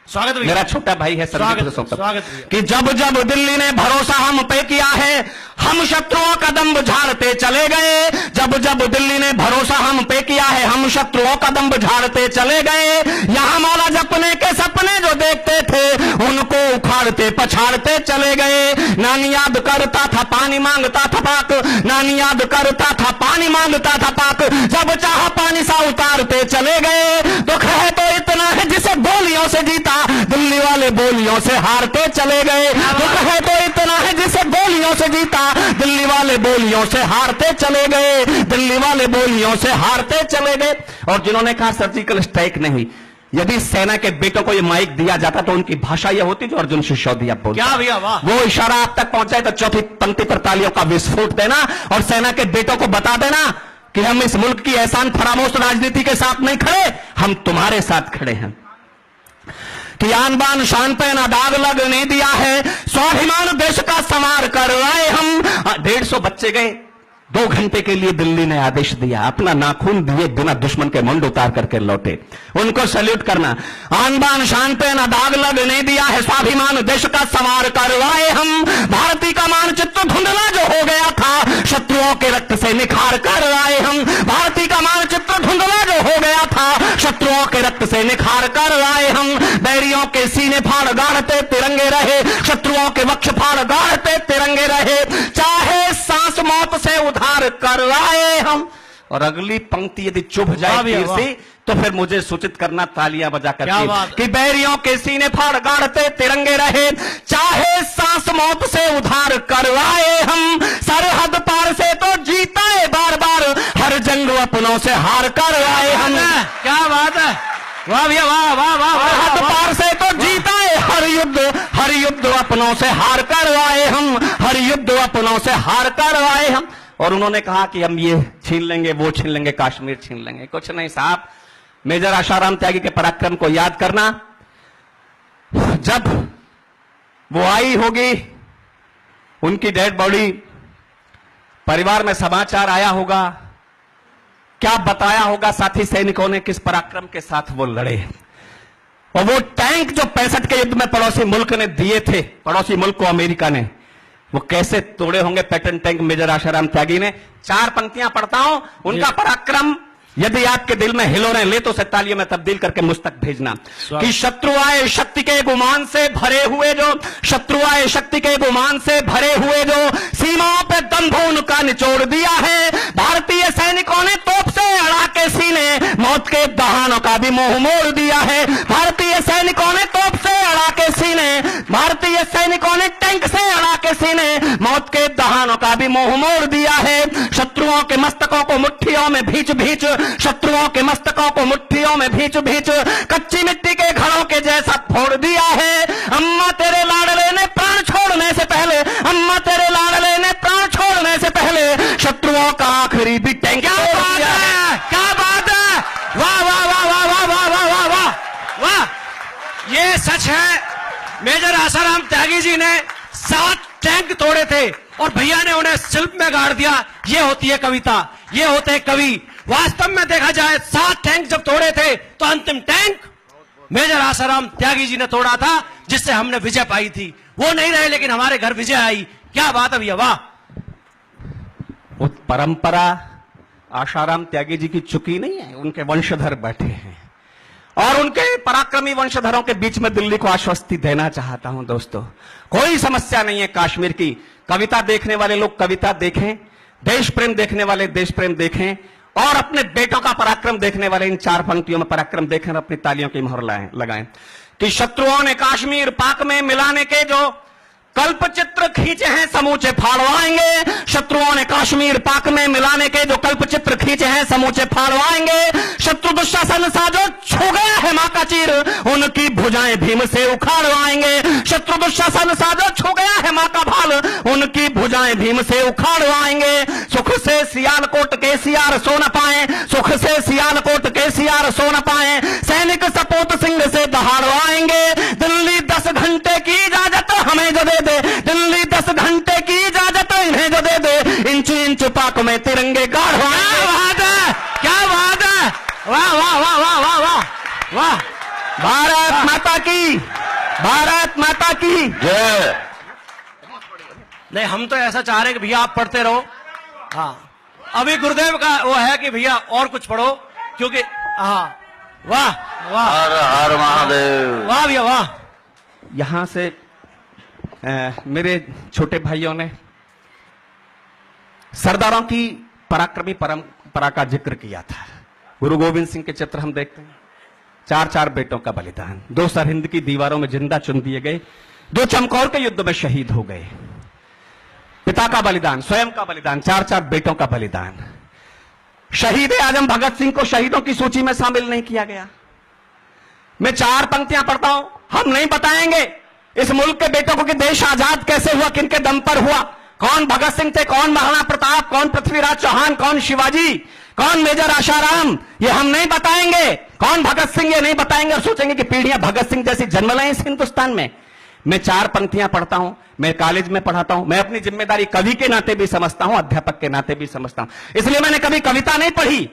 स्वागत भैया। मेरा छोटा भाई है स्वागत कि जब जब दिल्ली ने भरोसा हम पे किया है, हम शत्रुओं का दंभ झाड़ते चले गए। जब जब दिल्ली ने भरोसा हम पे किया है, हम शत्रुओं का दंभ झाड़ते चले गए। यहां मौला जपने के सपने जो देखते थे उनको उखाड़ते पछाड़ते चले गए। नानी याद करता था पानी मांगता था पाक, नानी याद करता था पानी मांगता था पाक। जब चाहा पानी सा उतारते चले गए। दुख है तो इतना है जिसे गोलियों से जीता, दिल्ली वाले बोलियों से हारते चले गए। दुख है तो इतना है जिसे गोलियों से जीता, दिल्ली वाले बोलियों से हारते चले गए। दिल्ली वाले बोलियों से हारते चले गए। और जिन्होंने कहा सर्जिकल स्ट्राइक नहीं, यदि सेना के बेटों को यह माइक दिया जाता तो उनकी भाषा यह होती जो अर्जुन सिसोदिया बोलते। क्या भैया, वाह। वो इशारा आप तक पहुंचाए तो चौथी पंक्ति पर तालियों का विस्फोट देना और सेना के बेटों को बता देना कि हम इस मुल्क की एहसान फरामोश राजनीति के साथ नहीं खड़े, हम तुम्हारे साथ खड़े हैं। कि आन बान शान पे ना दाग लगने दिया है, स्वाभिमान देश का संवार कर आए हम। 150 बच्चे गए, 2 घंटे के लिए दिल्ली ने आदेश दिया, अपना नाखून दिए बिना दुश्मन के मुंड उतार करके लौटे। उनको सैल्यूट करना। आन बान शान पे ना दाग लगने दिया है, स्वाभिमान देश का संवार करवाए हम। भारती का मानचित्र धुंधला जो हो गया था, शत्रुओं के रक्त से निखार कर आए हम। भारती का मानचित्र धुंधला जो हो गया था, शत्रुओं के रक्त से निखार कर आए हम। बैरियों के सीने फाड़ गाड़ते तिरंगे रहे, शत्रुओं के वक्ष फाड़ गाड़ते तिरंगे रहे। चाहे सांस मौत से उधार करवाए हम। और अगली पंक्ति यदि चुभ जाए फिर से तो फिर मुझे सूचित करना तालियां बजाकर कि बैरियों के सीने फाड़ गाड़ते तिरंगे रहे, चाहे सांस मौत से उधार करवाए हम। सरहद पार से तो जीता है बार बार, हर जंग अपनों से हार कर आए हम। क्या बात है, वाह भैया, वाह वाह वाह। सरहद पार से तो जीता है हर युद्ध अपनों से हार कर आए हम, हर युद्ध अपनों से हार कर आए हम। और उन्होंने कहा कि हम ये छीन लेंगे, वो छीन लेंगे, कश्मीर छीन लेंगे। कुछ नहीं साहब, मेजर आशाराम त्यागी के पराक्रम को याद करना। जब वो आई होगी, उनकी डेड बॉडी, परिवार में समाचार आया होगा, क्या बताया होगा साथी सैनिकों ने किस पराक्रम के साथ वो लड़े। और वो टैंक जो 65 के युद्ध में पड़ोसी मुल्क ने दिए थे, पड़ोसी मुल्क को अमेरिका ने, वो कैसे तोड़े होंगे पैटर्न टैंक मेजर आशाराम त्यागी ने। 4 पंक्तियां पढ़ता हूं, उनका पराक्रम यदि आपके दिल में हिलोरें ले तो उसे तालियों में तब्दील करके मुझ तक भेजना कि शत्रु आए शक्ति के गुमान से भरे हुए जो, शत्रु आए शक्ति के गुमान से भरे हुए जो, सीमाओं पे दंभ उनका निचोड़ दिया है। भारतीय सैनिकों ने तोप से अड़ा के सीने मौत के दहानों का भी मुंह मोड़ दिया है। भारतीय सैनिकों ने तोप से अड़ा के सीने, भारतीय सैनिकों ने टैंक से अड़ा के सीने मौत के दहानों का भी मुंह मोड़ दिया है। शत्रुओं के मस्तकों को मुट्ठियों में भींच भींच, शत्रुओं के मस्तकों को मुट्ठियों में भींच भींच कच्ची मिट्टी के घड़ों के जैसा फोड़ दिया है। अम्मा तेरे लाडले ने प्राण छोड़ने से पहले, अम्मा तेरे लाडले ने प्राण छोड़ने से पहले शत्रुओं का आखिरी भी टैंक क्या बात है, क्या बात है, वाह वाह वाह वाह वाह वाह वाह वाह वाह वाह। ये सच है, मेजर आसाराम त्यागी जी ने 7 टैंक तोड़े थे और भैया ने उन्हें शिल्प में गाड़ दिया। ये होती है कविता, ये होते हैं कवि। वास्तव में देखा जाए 7 टैंक जब तोड़े थे तो अंतिम टैंक मेजर आसाराम त्यागी जी ने तोड़ा था, जिससे हमने विजय पाई थी। वो नहीं रहे लेकिन हमारे घर विजय आई। क्या बात है भैया, वाह। वो परंपरा आसाराम त्यागी जी की चुकी नहीं है, उनके वंशधर बैठे हैं और उनके पराक्रमी वंशधरों के बीच में दिल्ली को आश्वस्ति देना चाहता हूं। दोस्तों, कोई समस्या नहीं है कश्मीर की। कविता देखने वाले लोग कविता देखें, देश प्रेम देखने वाले देश प्रेम देखें और अपने बेटों का पराक्रम देखने वाले इन 4 पंक्तियों में पराक्रम देखें और अपनी तालियों की मोहर लगाएं कि शत्रुओं ने कश्मीर पाक में मिलाने के जो कल्प चित्र खींचे हैं समूचे फाड़वाएंगे। शत्रुओं ने कश्मीर पाक में मिलाने के जो कल्प चित्र खींचे हैं समूचे फाड़वाएंगे। शत्रु दुशासन सा जो छू गया है मां का चीर, उनकी भुजाएं भीम से उखाड़वाएंगे। शत्रु दुशासन सा जो छू गया है मां का भाल, उनकी भुजाएं भीम से उखाड़वाएंगे। सुख से सियालकोट के सियार सो न पाए, सुख से सियालकोट के सियार सो न पाए, सैनिक सपूत सिंह से दहाड़वाएंगे। दिल्ली 10 घंटे की इजाजत हमें जो दे दे, दिल्ली 10 घंटे की इजाजत इन्हें जो दे दे, इंच इंच पाक में तिरंगे गाड़वाएंगे। क्या बात है, क्या बात है, वाह वाह वाह वाह वाह वाह वाह। भारत माता की, भारत माता की जय। नहीं, हम तो ऐसा चाह रहे कि भैया आप पढ़ते रहो। हाँ, अभी गुरुदेव का वो है कि भैया और कुछ पढ़ो, क्योंकि हाँ, वाह वाह, हर हर महादेव, वाह भैया वाह। यहां से मेरे छोटे भाइयों ने सरदारों की पराक्रमी परंपरा का जिक्र किया था। गुरु गोविंद सिंह के चित्र हम देखते हैं, 4-4 बेटों का बलिदान, 2 सरहिंद की दीवारों में जिंदा चुन दिए गए, 2 चमकौर के युद्ध में शहीद हो गए। पिता का बलिदान, स्वयं का बलिदान, 4-4 बेटों का बलिदान। शहीद आजम भगत सिंह को शहीदों की सूची में शामिल नहीं किया गया। मैं 4 पंक्तियां पढ़ता हूं, हम नहीं बताएंगे इस मुल्क के बेटों को कि देश आजाद कैसे हुआ, किनके दम पर हुआ, कौन भगत सिंह थे, कौन महाराणा प्रताप, कौन पृथ्वीराज चौहान, कौन शिवाजी, कौन मेजर आशाराम, ये हम नहीं बताएंगे। कौन भगत सिंह, ये नहीं बताएंगे और सोचेंगे कि पीढ़ियां भगत सिंह जैसी जन्म लें इस हिंदुस्तान में। मैं 4 पंक्तियां पढ़ता हूं, मैं कॉलेज में पढ़ाता हूं, मैं अपनी जिम्मेदारी कवि के नाते भी समझता हूं, अध्यापक के नाते भी समझता हूं। इसलिए मैंने कभी कविता नहीं पढ़ी,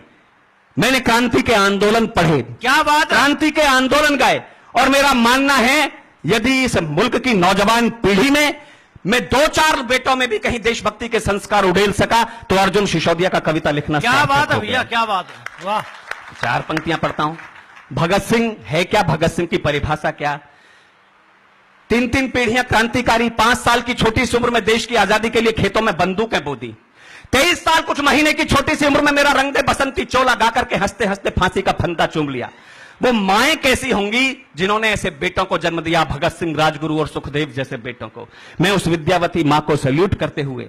मैंने क्रांति के आंदोलन पढ़े। क्या बात, क्रांति के आंदोलन गाए। और मेरा मानना है यदि इस मुल्क की नौजवान पीढ़ी में मैं 2-4 बेटों में भी कहीं देशभक्ति के संस्कार उड़ेल सका तो अर्जुन सिसोदिया का कविता लिखना क्या बात है भैया, क्या बात है, वाह। 4 पंक्तियां पढ़ता हूं। भगत सिंह है क्या, भगत सिंह की परिभाषा क्या। 3-3 पीढ़ियां क्रांतिकारी, 5 साल की छोटी सी उम्र में देश की आजादी के लिए खेतों में बंदूकें बोदी। 23 साल कुछ महीने की छोटी सी उम्र में मेरा रंग दे बसंती चोला गा करके हंसते हंसते फांसी का फंदा चूम लिया। वो माएं कैसी होंगी जिन्होंने ऐसे बेटों को जन्म दिया, भगत सिंह, राजगुरु और सुखदेव जैसे बेटों को। मैं उस विद्यावती मां को सैल्यूट करते हुए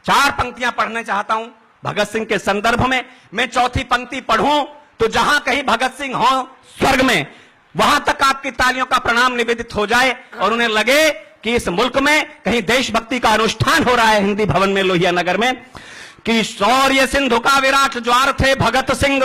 4 पंक्तियां पढ़ने चाहता हूं भगत सिंह के संदर्भ में। मैं 4थी पंक्ति पढ़ूं तो जहां कहीं भगत सिंह हो स्वर्ग में, वहां तक आपकी तालियों का प्रणाम निवेदित हो जाए और उन्हें लगे कि इस मुल्क में कहीं देशभक्ति का अनुष्ठान हो रहा है हिंदी भवन में, लोहिया नगर में, कि शौर्य सिंधु का विराट ज्वार थे भगत सिंह,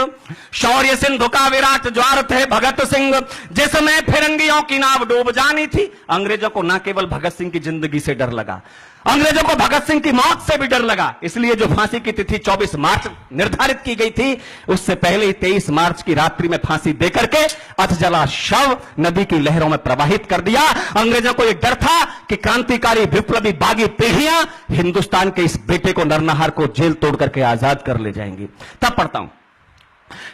शौर्य सिंधु का विराट ज्वार थे भगत सिंह, जिसमें फिरंगियों की नाव डूब जानी थी। अंग्रेजों को न केवल भगत सिंह की जिंदगी से डर लगा, अंग्रेजों को भगत सिंह की मौत से भी डर लगा। इसलिए जो फांसी की तिथि 24 मार्च निर्धारित की गई थी, उससे पहले ही 23 मार्च की रात्रि में फांसी देकर के अधजला शव नदी की लहरों में प्रवाहित कर दिया। अंग्रेजों को यह डर था कि क्रांतिकारी विप्लवी बागी पीढ़ियां हिंदुस्तान के इस बेटे को, नरनहार को जेल तोड़ करके आजाद कर ले जाएंगी। तब पढ़ता हूं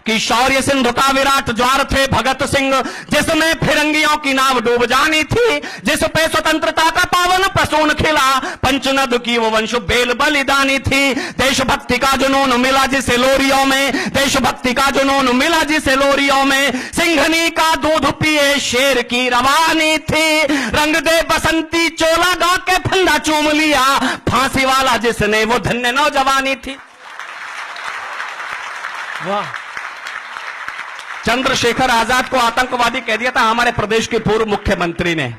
कि शौर्य सिंधु का विराट ज्वार थे भगत सिंह, जिसमें फिरंगियों की नाव डूब जानी थी, जिस पे स्वतंत्रता का पावन प्रसून खिला, पंचनद की वो वंश बेल बलिदानी थी। देशभक्ति का जुनून मिला जिसे लोरियों में, देशभक्ति का जुनून मिला जिसे लोरियों में, सिंघनी का दूध पिए शेर की रवानी थी, रंग दे बसंती चोला गा के फंदा चूम लिया, फांसी वाला जिसने वो धन्य नौजवानी थी। वाह। चंद्रशेखर आजाद को आतंकवादी कह दिया था हमारे प्रदेश के पूर्व मुख्यमंत्री ने।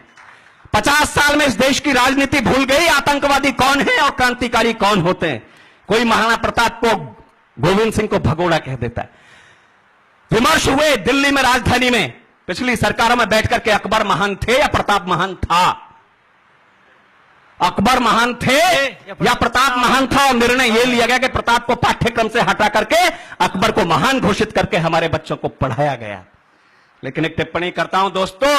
50 साल में इस देश की राजनीति भूल गई आतंकवादी कौन है और क्रांतिकारी कौन होते हैं। कोई महाराणा प्रताप को, गोविंद सिंह को भगोड़ा कह देता है। विमर्श हुए दिल्ली में, राजधानी में, पिछली सरकारों में बैठकर के अकबर महान थे या प्रताप महान था, अकबर महान थे या प्रताप महान था, और निर्णय यह लिया गया कि प्रताप को पाठ्यक्रम से हटा करके अकबर को महान घोषित करके हमारे बच्चों को पढ़ाया गया। लेकिन एक टिप्पणी करता हूं दोस्तों,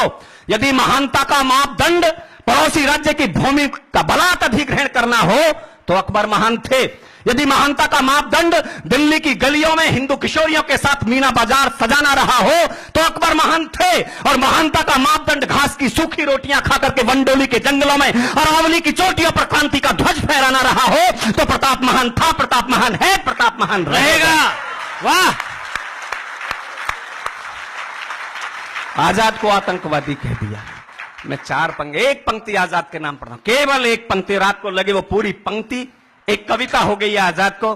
यदि महानता का मापदंड पड़ोसी राज्य की भूमि का बलात् अधिग्रहण करना हो तो अकबर महान थे। यदि महानता का मापदंड दिल्ली की गलियों में हिंदू किशोरियों के साथ मीना बाजार सजाना रहा हो तो अकबर महान थे। और महानता का मापदंड घास की सूखी रोटियां खाकर के वंडोली के जंगलों में अरावली की चोटियों पर क्रांति का ध्वज फहराना रहा हो तो प्रताप महान था, प्रताप महान है, प्रताप महान रहेगा। वाह। आजाद को आतंकवादी कह दिया। मैं एक पंक्ति आजाद के नाम पढ़ रहा हूं, केवल एक पंक्ति, रात को लगे वो पूरी पंक्ति एक कविता हो गई है आजाद को।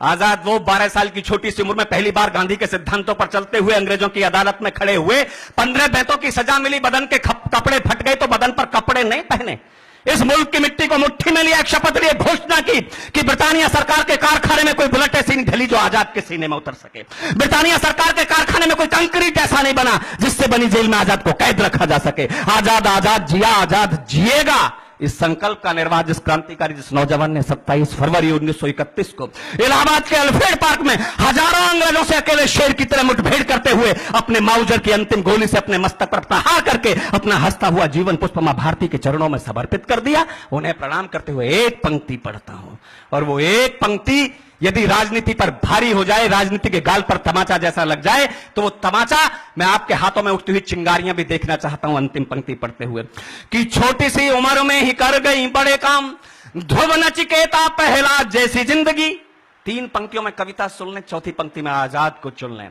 आजाद वो 12 साल की छोटी सी उम्र में पहली बार गांधी के सिद्धांतों पर चलते हुए अंग्रेजों की अदालत में खड़े हुए, 15 बेंतों की सजा मिली, बदन के कपड़े फट गए तो बदन पर कपड़े नहीं पहने, इस मुल्क की मिट्टी को मुट्ठी में लिया, एक शपथ लिए, घोषणा की कि ब्रिटानिया सरकार के कारखाने में कोई बुलेट ऐसी नहीं ढली जो आजाद के सीने में उतर सके, ब्रिटानिया सरकार के कारखाने में कोई कंक्रीट ऐसा नहीं बना जिससे बनी जेल में आजाद को कैद रखा जा सके। आजाद आजाद जिया, आजाद जिएगा, इस संकल्प का निर्वाह जिस क्रांतिकारी, जिस नौजवान ने 27 फरवरी 1931 को इलाहाबाद के अल्फ्रेड पार्क में हजारों अंग्रेजों से अकेले शेर की तरह मुठभेड़ करते हुए अपने माउजर की अंतिम गोली से अपने मस्तक पर प्रहार करके अपना हंसता हुआ जीवन पुष्प मां भारती के चरणों में समर्पित कर दिया, उन्हें प्रणाम करते हुए एक पंक्ति पढ़ता हूं। और वो एक पंक्ति यदि राजनीति पर भारी हो जाए, राजनीति के गाल पर तमाचा जैसा लग जाए, तो वो तमाचा मैं आपके हाथों में उठती हुई चिंगारियां भी देखना चाहता हूं अंतिम पंक्ति पढ़ते हुए कि छोटी सी उम्र में ही कर गई बड़े काम, ध्रुव नचिकेता प्रहलाद जैसी जिंदगी। 3 पंक्तियों में कविता सुन लें, चौथी पंक्ति में आजाद को चुन लें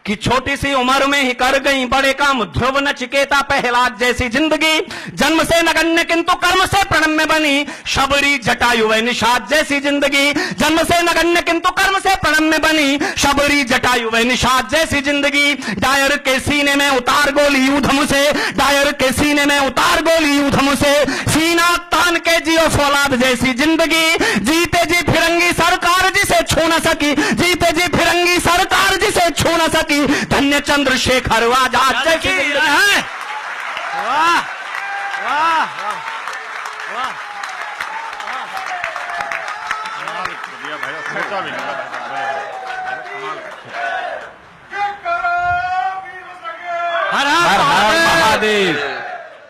कि छोटी सी उम्र में ही कर गई बड़े काम, ध्रुव नचिकेता प्रहलाद जैसी जिंदगी, जन्म से नगण्य किंतु कर्म से प्रणम्य बनी, शबरी जटायु व निषाद जैसी जिंदगी, जन्म से नगण्य किंतु कर्म से प्रणम्य बनी, शबरी जटायु व निषाद जैसी जिंदगी, डायर के सीने में उतार गोली यूधम से, डायर के सीने में उतार गोली यूधम से, सीना तान के जियो फौलाद जैसी जिंदगी, जीते जी फिरंगी सरकार जिसे छू न सकी, जीते जी फिरंगी सरकार जिसे छू न सकी, धन्य चंद्रशेखर आजाद जैसी है। वाह वाह वाह। हर हर महादेव।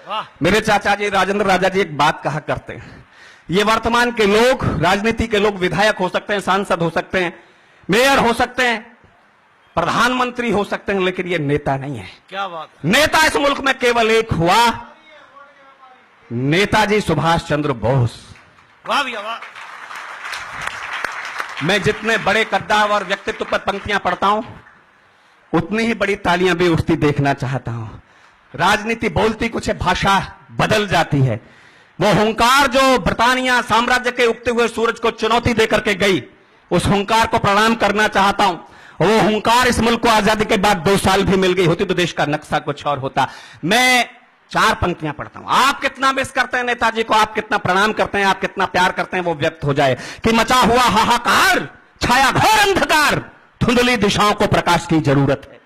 वाह। मेरे चाचा जी राजेंद्र राजा जी एक बात कहा करते हैं, ये वर्तमान के लोग, राजनीति के लोग विधायक हो सकते हैं, सांसद हो सकते हैं, मेयर हो सकते हैं, प्रधानमंत्री हो सकते हैं, लेकिन ये नेता नहीं है। क्या बात। नेता इस मुल्क में केवल एक हुआ, नेताजी सुभाष चंद्र बोस। वाह भैया वाह। मैं जितने बड़े कद्दावर और व्यक्तित्व पर पंक्तियां पढ़ता हूं उतनी ही बड़ी तालियां भी उठती देखना चाहता हूं। राजनीति बोलती कुछ है, भाषा बदल जाती है। वो हुंकार जो ब्रिटानिया साम्राज्य के उगते हुए सूरज को चुनौती देकर के गई, उस हुंकार को प्रणाम करना चाहता हूं। वो हुंकार इस मुल्क को आजादी के बाद 2 साल भी मिल गई होती तो देश का नक्शा कुछ और होता। मैं 4 पंक्तियां पढ़ता हूं, आप कितना मिस करते हैं नेताजी को, आप कितना प्रणाम करते हैं, आप कितना प्यार करते हैं, वो व्यक्त हो जाए कि मचा हुआ हाहाकार, छाया घोर अंधकार, धुंधली दिशाओं को प्रकाश की जरूरत है।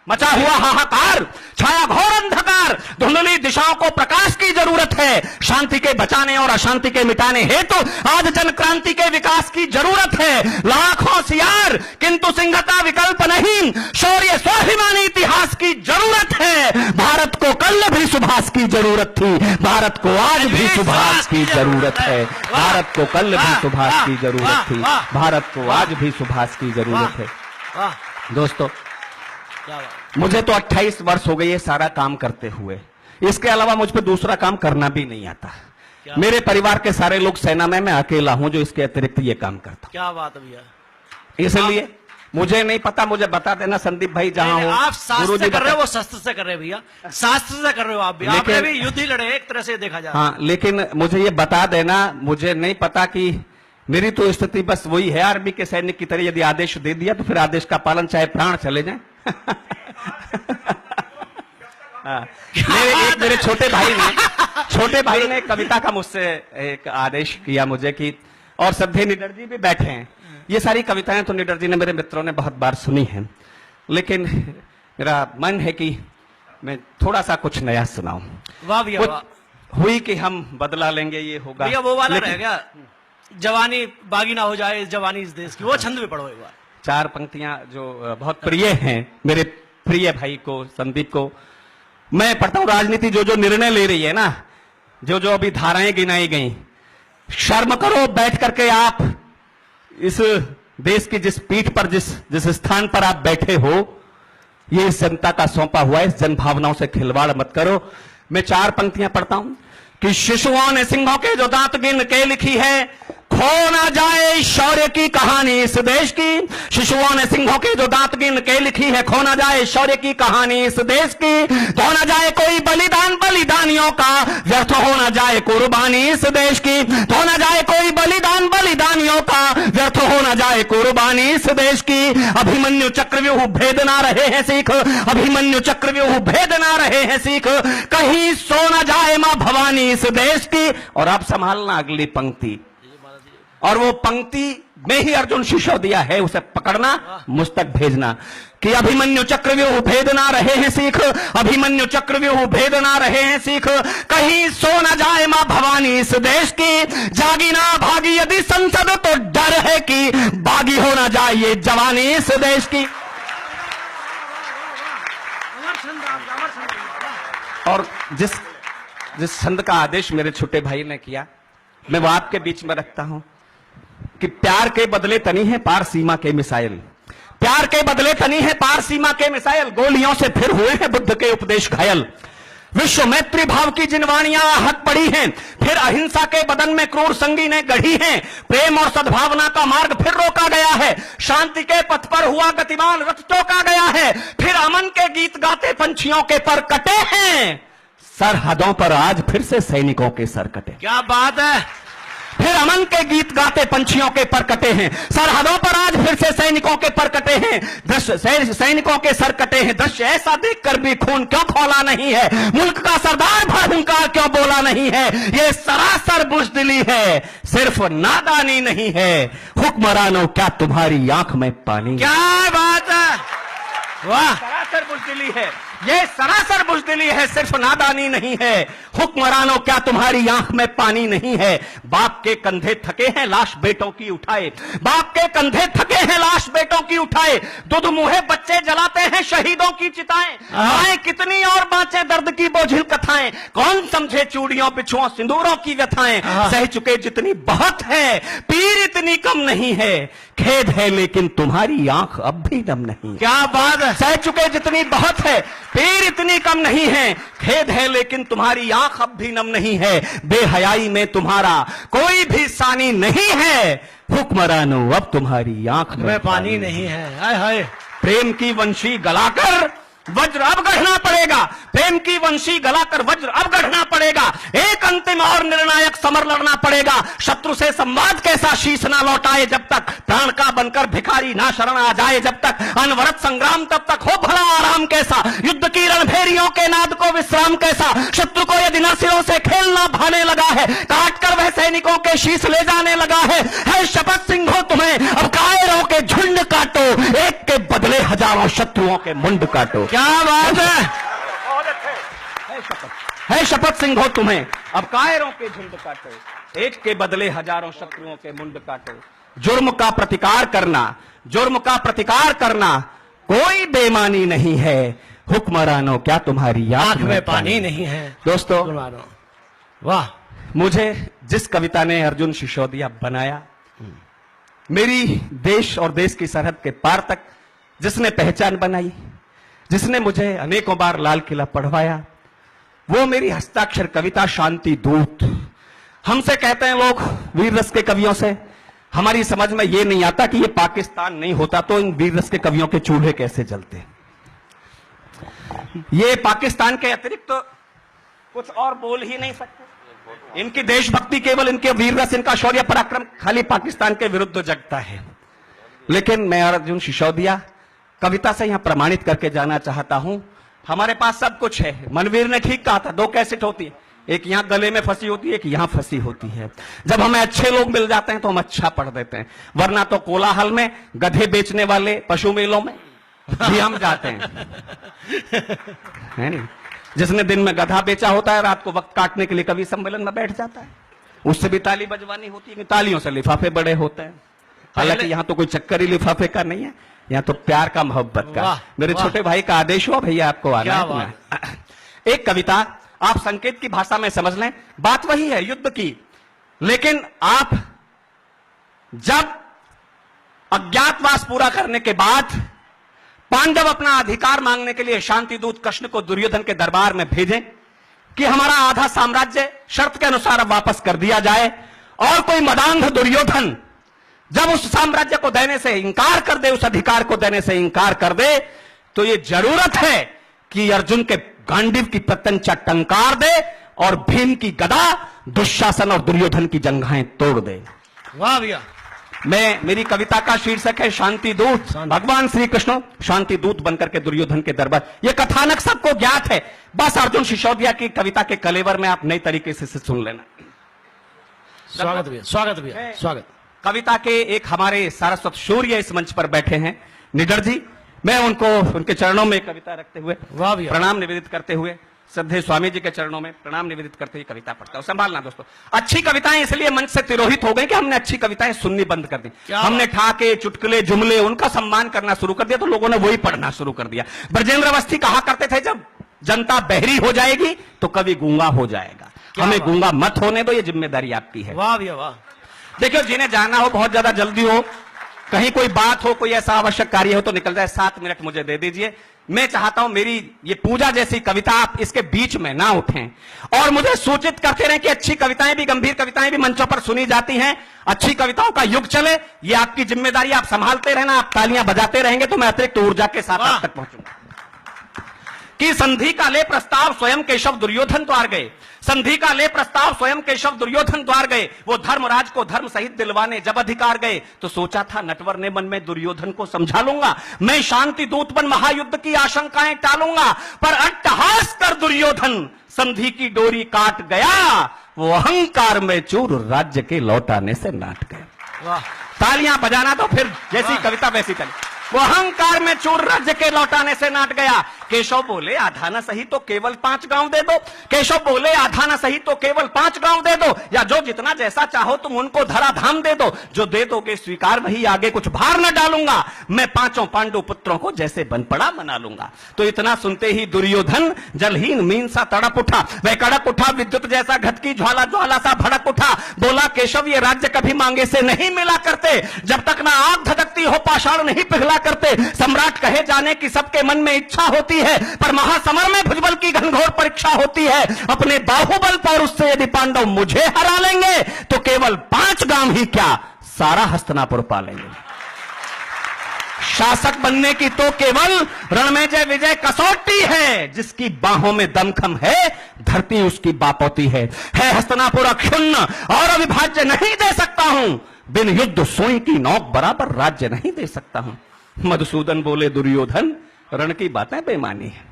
मचा हुआ हाहाकार, छाया घोर अंधकार, धुंधली दिशाओं को प्रकाश की जरूरत है। शांति के बचाने और अशांति के मिटाने हेतु आज जन क्रांति के विकास की जरूरत है। लाख होशियार किंतु सिंहता विकल्प नहीं, शौर्य स्वाभिमानी इतिहास की जरूरत है। भारत को कल भी सुभाष की जरूरत थी, भारत को आज भी सुभाष की जरूरत है। भारत को कल भी सुभाष की जरूरत थी, भारत को आज भी सुभाष की जरूरत है। दोस्तों, क्या बात। मुझे तो 28 वर्ष हो गए ये सारा काम करते हुए, इसके अलावा मुझ पे दूसरा काम करना भी नहीं आता। मेरे परिवार के सारे लोग सेना में, मैं अकेला हूं जो इसके अतिरिक्त ये काम करता हूं। क्या बात है भैया। इसलिए मुझे नहीं पता, मुझे बता देना संदीप भाई जहां हो। आप शास्त्र गुरुजी से कर रहे हो, बता- वो शस्त्र से कर रहे हो भैया, शास्त्र से कर रहे हो आप भी। लेकिन- आपने भी युद्ध ही लड़े एक तरह से देखा जाए। हाँ, लेकिन मुझे ये बता देना, मुझे नहीं पता कि मेरी तो स्थिति बस वही है आर्मी के सैनिक की तरह, यदि आदेश दे दिया तो फिर आदेश का पालन चाहे प्राण चले जाए। मेरे छोटे भाई ने कविता का मुझसे एक आदेश किया मुझे कि, और श्रद्धेय निडर जी भी बैठे हैं, ये सारी कविताएं तो निडर जी ने, मेरे मित्रों ने बहुत बार सुनी हैं, लेकिन मेरा मन है कि मैं थोड़ा सा कुछ नया सुनाऊं। वाह भैया वाह। हुई कि हम बदला लेंगे, ये होगा भैया वो वाला लेकिन रह गया, जवानी बागी ना हो जाए, जवानी इस देश की, वो छंद भी पढ़ो एक बार। 4 पंक्तियां जो बहुत प्रिय हैं मेरे प्रिय भाई को, संदीप को। मैं पढ़ता हूं, राजनीति जो जो निर्णय ले रही है ना, जो जो अभी धाराएं गिनाई गई, शर्म करो बैठ करके आप इस देश की जिस पीठ पर, जिस स्थान पर आप बैठे हो, ये इस जनता का सौंपा हुआ है, इस जन भावनाओं से खिलवाड़ मत करो। मैं 4 पंक्तियां पढ़ता हूं कि शिशुओं ने सिंहों के जो दांत गिन के लिखी है, खो ना जाए शौर्य की कहानी इस देश की। शिशुओं ने सिंहों के जो दांत गिन के लिखी है, खो ना जाए शौर्य की कहानी इस देश की। धो ना जाए कोई बलिदान बलिदानियों का, व्यर्थ हो ना जाए कुर्बानी इस देश की। धो ना जाए कोई बलिदान बलिदानियों का, व्यर्थ हो ना जाए कुर्बानी इस देश की। अभिमन्यु चक्रव्यूह भेद ना रहे हैं सीख, अभिमन्यु चक्रव्यूह भेद ना रहे हैं सीख। कहीं सो ना जाए मां भवानी इस देश की। और आप संभालना अगली पंक्ति, और वो पंक्ति में ही अर्जुन सिसोदिया है, उसे पकड़ना, मुझ तक भेजना कि अभिमन्यु चक्रव्यूह भेद ना रहे हैं सीख, अभिमन्यु चक्रव्यूह भेद ना रहे हैं सीख। कहीं सो ना जाए मां भवानी इस देश की। जागी ना भागी यदि संसद तो डर है कि बागी हो ना जाए ये जवानी इस देश की। और जिस छंद का आदेश मेरे छोटे भाई ने किया, मैं वो आपके बीच में रखता हूं कि प्यार के बदले तनी है पार सीमा के मिसाइल, प्यार के बदले तनी है पार सीमा के मिसाइल। गोलियों से फिर हुए हैं बुद्ध के उपदेश घायल। विश्व मैत्री भाव की जिन वाणियां आहत पड़ी हैं, फिर अहिंसा के बदन में क्रूर संगीनें गढ़ी हैं। प्रेम और सद्भावना का मार्ग फिर रोका गया है, शांति के पथ पर हुआ गतिमान रथ टोका गया है। फिर अमन के गीत गाते पंछियों के पर कटे हैं, सरहदों पर आज फिर से सैनिकों के सर कटे। क्या बात है। फिर अमन के गीत गाते पंछियों के पर कटे हैं, सरहदों पर आज फिर से सैनिकों के पर कटे हैं। दृश्य सैनिकों के सर कटे हैं, दृश्य ऐसा देखकर भी खून क्यों खौला नहीं है। मुल्क का सरदार भड़हुंकार क्यों बोला नहीं है। ये सरासर बुज़दिली है, सिर्फ नादानी नहीं है। हुक्मरानों क्या तुम्हारी आंख में पानी। क्या बात है, वाह। सरासर बुज़दिली है, ये सरासर बुज़दिली है, सिर्फ नादानी नहीं है। हुक्मरानों क्या तुम्हारी आंख में पानी नहीं है। बाप के कंधे थके हैं लाश बेटों की उठाए, बाप के कंधे थके हैं लाश बेटों की उठाए। दूध मुहे बच्चे जलाते हैं शहीदों की चिताएं। आए कितनी और बाँचे दर्द की बोझिल कथाएं। कौन समझे चूड़ियों पिछुओं सिंदूरों की व्यथाएं। सह चुके जितनी बहुत है, पीर इतनी कम नहीं है। खेद है लेकिन तुम्हारी आंख अब भी नम नहीं। क्या बात है। सह चुके जितनी बहुत है, पीर इतनी कम नहीं है। खेद है लेकिन तुम्हारी आंख अब भी नम नहीं है। बेहयाई में तुम्हारा कोई भी सानी नहीं है। हुक्मरानो अब तुम्हारी आंख में पानी नहीं है। हाय हाय। प्रेम की वंशी गलाकर वज्र अब गढ़ना पड़ेगा, प्रेम की वंशी गलाकर वज्र अब गढ़ना पड़ेगा। एक अंतिम और निर्णायक समर लड़ना पड़ेगा। शत्रु से संवाद कैसा शीश ना लौटाए जब तक, प्राण का बनकर भिखारी ना शरण आ जाए जब तक। अनवरत संग्राम तब तक हो भला आराम कैसा, युद्ध की रणभेरियों के नाद को विश्राम कैसा। शत्रु को यदि नसिरों से खेलना भाने लगा है, काट कर वह सैनिकों के शीश ले जाने लगा है शपथ सिंहो तुम्हें अब कायरों के झुंड काटो, एक के बदले हजारों शत्रुओं के मुंड काटो। क्या बात है। है शपथ सिंहो तुम्हें अब कायरों के झुंड काटो, एक के बदले हजारों शत्रुओं के मुंड काटो। जुर्म का प्रतिकार करना, जुर्म का प्रतिकार करना कोई बेईमानी नहीं है। हुक्मरानो क्या तुम्हारी आंख में पानी नहीं है। दोस्तों, वाह। मुझे जिस कविता ने अर्जुन सिसोदिया बनाया, मेरी देश और देश की सरहद के पार तक जिसने पहचान बनाई, जिसने मुझे अनेकों बार लाल किला पढ़वाया, वो मेरी हस्ताक्षर कविता शांति दूत। हमसे कहते हैं लोग वीर रस के कवियों से, हमारी समझ में ये नहीं आता कि ये पाकिस्तान नहीं होता तो इन वीर रस के कवियों के चूल्हे कैसे जलते। ये पाकिस्तान के अतिरिक्त तो कुछ और बोल ही नहीं सकते। इनकी देशभक्ति केवल इनके वीर रस, इनका शौर्य पराक्रम खाली पाकिस्तान के विरुद्ध जगता है। लेकिन मैं अर्जुन सिसोदिया कविता से यहां प्रमाणित करके जाना चाहता हूं, हमारे पास सब कुछ है। मनवीर ने ठीक कहा था, 2 कैसेट होती है, एक यहां गले में फंसी होती है, एक यहां फंसी होती है। जब हमें अच्छे लोग मिल जाते हैं तो हम अच्छा पढ़ देते हैं, वरना तो कोलाहल में गधे बेचने वाले पशु मेलों में भी हम जाते हैं, है नहीं? जिसने दिन में गधा बेचा होता है, रात को वक्त काटने के लिए कवि सम्मेलन में बैठ जाता है, उससे भी ताली बजवानी होती है, तालियों से लिफाफे बड़े होते हैं। हालांकि यहां तो कोई चक्कर ही लिफाफे का नहीं है, यहां तो प्यार का, मोहब्बत का। मेरे छोटे भाई का आदेश हुआ, भैया आपको आना है। एक कविता आप संकेत की भाषा में समझ लें, बात वही है युद्ध की, लेकिन आप जब अज्ञातवास पूरा करने के बाद पांडव अपना अधिकार मांगने के लिए शांतिदूत कृष्ण को दुर्योधन के दरबार में भेजें कि हमारा आधा साम्राज्य शर्त के अनुसार अब वापस कर दिया जाए, और कोई मदांध दुर्योधन जब उस साम्राज्य को देने से इंकार कर दे, उस अधिकार को देने से इंकार कर दे, तो ये जरूरत है कि अर्जुन के गांडीव की प्रत्यंचा टंकार दे और भीम की गदा दुशासन और दुर्योधन की जंघाएं तोड़ दे। वाह भैया। मेरी कविता का शीर्षक है शांति दूत। भगवान श्री कृष्ण शांति दूत बनकर के दुर्योधन के दरबार, यह कथानक सबको ज्ञात है, बस अर्जुन सिसोदिया की कविता के कलेवर में आप नई तरीके से सुन लेना। स्वागत भैया, स्वागत भैया, स्वागत। कविता के एक हमारे सारस्वत शौर्य इस मंच पर बैठे हैं, निडर जी, मैं उनको उनके चरणों में कविता रखते हुए प्रणाम निवेदित करते हुए, श्रद्धेय स्वामी जी के चरणों में प्रणाम निवेदित करते हुए कविता पढ़ता हूं। संभालना दोस्तों, अच्छी कविताएं इसलिए मंच से तिरोहित हो गई कि हमने अच्छी कविताएं सुननी बंद कर दी। हमने ठाके, चुटकुले, जुमले उनका सम्मान करना शुरू कर दिया, तो लोगों ने वही पढ़ना शुरू कर दिया। ब्रजेंद्र अवस्थी कहा करते थे, जब जनता बहरी हो जाएगी तो कवि गूंगा हो जाएगा। हमें गूंगा मत होने दो, ये जिम्मेदारी आपकी है। वाह भैया वाह। देखियो, जिन्हें जाना हो, बहुत ज्यादा जल्दी हो, कहीं कोई बात हो, कोई ऐसा आवश्यक कार्य हो तो निकल जाए, 7 मिनट मुझे दे दीजिए। मैं चाहता हूं मेरी ये पूजा जैसी कविता आप इसके बीच में ना उठें और मुझे सूचित करते रहें कि अच्छी कविताएं भी, गंभीर कविताएं भी मंचों पर सुनी जाती हैं, अच्छी कविताओं का युग चले, ये आपकी जिम्मेदारी, आप संभालते रहना। आप तालियां बजाते रहेंगे तो मैं अतिरिक्त ऊर्जा के साथ आप तक पहुंचूंगा। कि संधि का ले प्रस्ताव स्वयं केशव दुर्योधन द्वार गए, संधि का ले प्रस्ताव स्वयं केशव दुर्योधन द्वार गए, वो धर्मराज को धर्म सहित दिलवाने जब अधिकार गए, तो सोचा था नटवर ने मन में दुर्योधन को समझा लूंगा, मैं शांति दूत बन महायुद्ध की आशंकाएं टालूंगा, पर अट्टहास कर दुर्योधन संधि की डोरी काट गया, वो अहंकार में चूर राज्य के लौटाने से नाट गया। तालियां बजाना तो फिर जैसी कविता वैसी चली। वो अहंकार में चूर राज्य के लौटाने से नाट गया। केशव बोले आधा न सही तो केवल 5 गांव दे दो, केशव बोले आधा न सही तो केवल 5 गांव दे दो, या जो जितना जैसा चाहो तुम उनको धराधाम दे दो, जो दे दोगे स्वीकार वही, आगे कुछ भार न डालूंगा, मैं 5 पांडु पुत्रों को जैसे बन पड़ा मना लूंगा। तो इतना सुनते ही दुर्योधन जलहीन मीन सा तड़प उठा, वह कड़क उठा, विद्युत जैसा घटकी ज्वाला ज्वाला सा भड़क उठा, बोला केशव ये राज्य कभी मांगे से नहीं मिला करते, जब तक ना आग धधकती हो पाषाण नहीं पिघला करते। सम्राट कहे जाने की सबके मन में इच्छा होती है, पर महासमर में भुजबल की घनघोर परीक्षा होती है। अपने बाहुबल पर उससे यदि पांडव मुझे हरा लेंगे तो केवल 5 गांव ही क्या सारा हस्तिनापुर पा लेंगे। शासक बनने की तो केवल रण में जय विजय कसौटी है, जिसकी बाहों में दमखम है धरती उसकी बापौती है हस्तिनापुर अक्षुण्ण और अविभाज्य नहीं दे सकता हूं, बिन युद्ध सोई की नौक बराबर राज्य नहीं दे सकता हूं। मधुसूदन बोले दुर्योधन रण की बातें बेमानी है,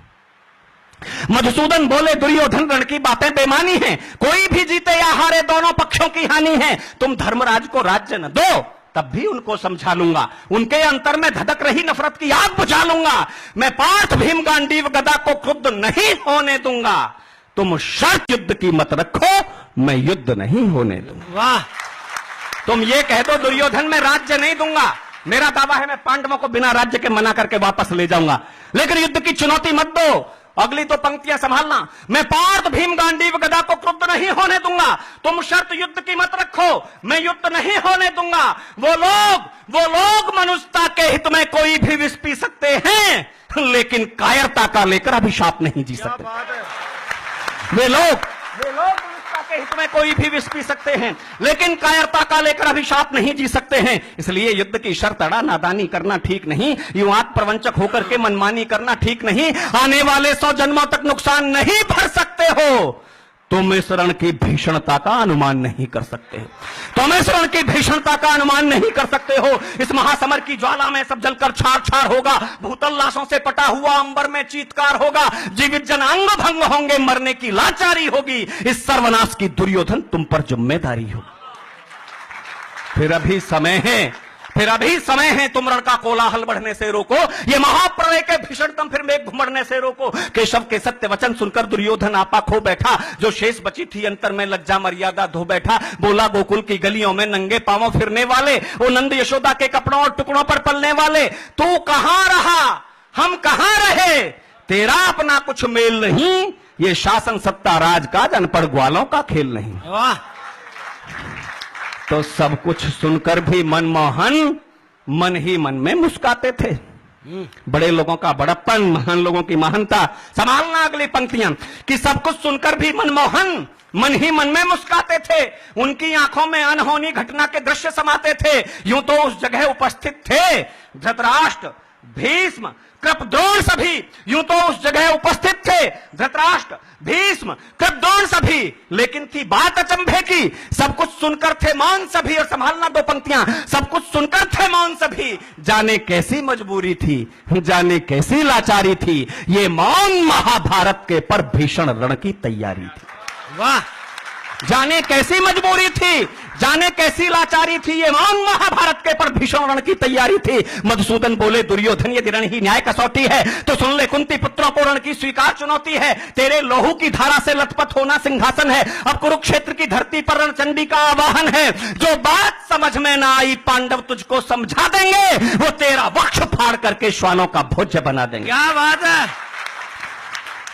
मधुसूदन बोले दुर्योधन रण की बातें बेमानी हैं, कोई भी जीते या हारे दोनों पक्षों की हानि है। तुम धर्मराज को राज्य न दो तब भी उनको समझा लूंगा, उनके अंतर में धधक रही नफरत की आग बुझा लूंगा। मैं पार्थ भीम गांडीव गदा को क्रुद्ध नहीं होने दूंगा, तुम शर्त युद्ध की मत रखो, मैं युद्ध नहीं होने दूंगा। वाह। तुम ये कह दो दुर्योधन मैं राज्य नहीं दूंगा, मेरा दावा है मैं पांडवों को बिना राज्य के मना करके वापस ले जाऊंगा, लेकिन युद्ध की चुनौती मत दो। अगली तो पंक्तियां संभालना। मैं पार्थ भीम गांडीव गदा को क्रुद्ध नहीं होने दूंगा। तुम शर्त युद्ध की मत रखो, मैं युद्ध नहीं होने दूंगा। वो लोग मनुष्यता के हित में कोई भी विष पी सकते हैं, लेकिन कायरता का लेकर अभिशाप नहीं जी सकते। वे लोग मनुष्यता के हित में कोई भी विष पी सकते हैं, लेकिन कायरता का लेकर अभिशाप नहीं जी सकते हैं। इसलिए युद्ध की शर्त अड़ा नादानी करना ठीक नहीं, युवा प्रवंचक होकर के मनमानी करना ठीक नहीं। आने वाले 100 जन्मों तक नुकसान नहीं भर सकते हो, तुम इस रण की भीषणता का अनुमान नहीं कर सकते हो। तुम इस रण की भीषणता का अनुमान नहीं कर सकते हो। इस महासमर की ज्वाला में सब जलकर छार छार होगा, भूतल लाशों से पटा हुआ अंबर में चीत्कार होगा, जीवित जन अंग भंग होंगे, मरने की लाचारी होगी। इस सर्वनाश की दुर्योधन तुम पर जिम्मेदारी होगी। फिर अभी समय है, तुम रण का कोलाहल बढ़ने से रोको, ये महाप्रलय के भीषणतम फिर मेघ घुमड़ने से रोको। केशव के सत्य वचन सुनकर दुर्योधन आपा खो बैठा, जो शेष बची थी अंतर में लज्जा मर्यादा धो बैठा। बोला गोकुल की गलियों में नंगे पांवों फिरने वाले, वो नंद यशोदा के कपड़ों और टुकड़ों पर पलने वाले, तू कहां रहा, हम कहां रहे, तेरा अपना कुछ मेल नहीं, ये शासन सत्ता राज काज अनपढ़ ग्वालों का खेल नहीं। वाह, तो सब कुछ सुनकर भी मनमोहन मन ही मन में मुस्काते थे। बड़े लोगों का बड़प्पन, महान लोगों की महानता। संभालना अगली पंक्तियां कि सब कुछ सुनकर भी मनमोहन मन ही मन में मुस्काते थे। उनकी आंखों में अनहोनी घटना के दृश्य समाते थे। यूं तो उस जगह उपस्थित थे धृतराष्ट्र, भीष्म, कृप, द्रोण सभी। यूं तो उस जगह उपस्थित थे धृतराष्ट्र, भीष्म, कृप, द्रोण सभी, लेकिन थी बात अचंभे की, सब कुछ सुनकर थे मौन सभी। और संभालना 2 पंक्तियां, सब कुछ सुनकर थे मौन सभी। जाने कैसी मजबूरी थी, जाने कैसी लाचारी थी, ये मौन महाभारत के पर भीषण रण की तैयारी थी। वाह, जाने कैसी मजबूरी थी, जाने कैसी लाचारी थी, ये मौन महाभारत के पर भीषण रण की तैयारी थी। मधुसूदन बोले दुर्योधन यदि रण ही न्याय कसौटी है, तो सुन ले कुंती पुत्रों को रण की स्वीकार चुनौती है। तेरे लोहू की धारा से लथपथ होना सिंहासन है, अब कुरुक्षेत्र की धरती पर रणचंडी का आवाहन है। जो बात समझ में ना आई पांडव तुझको समझा देंगे, वो तेरा वक्ष फाड़ करके श्वानों का भोज्य बना देंगे। क्या बात है।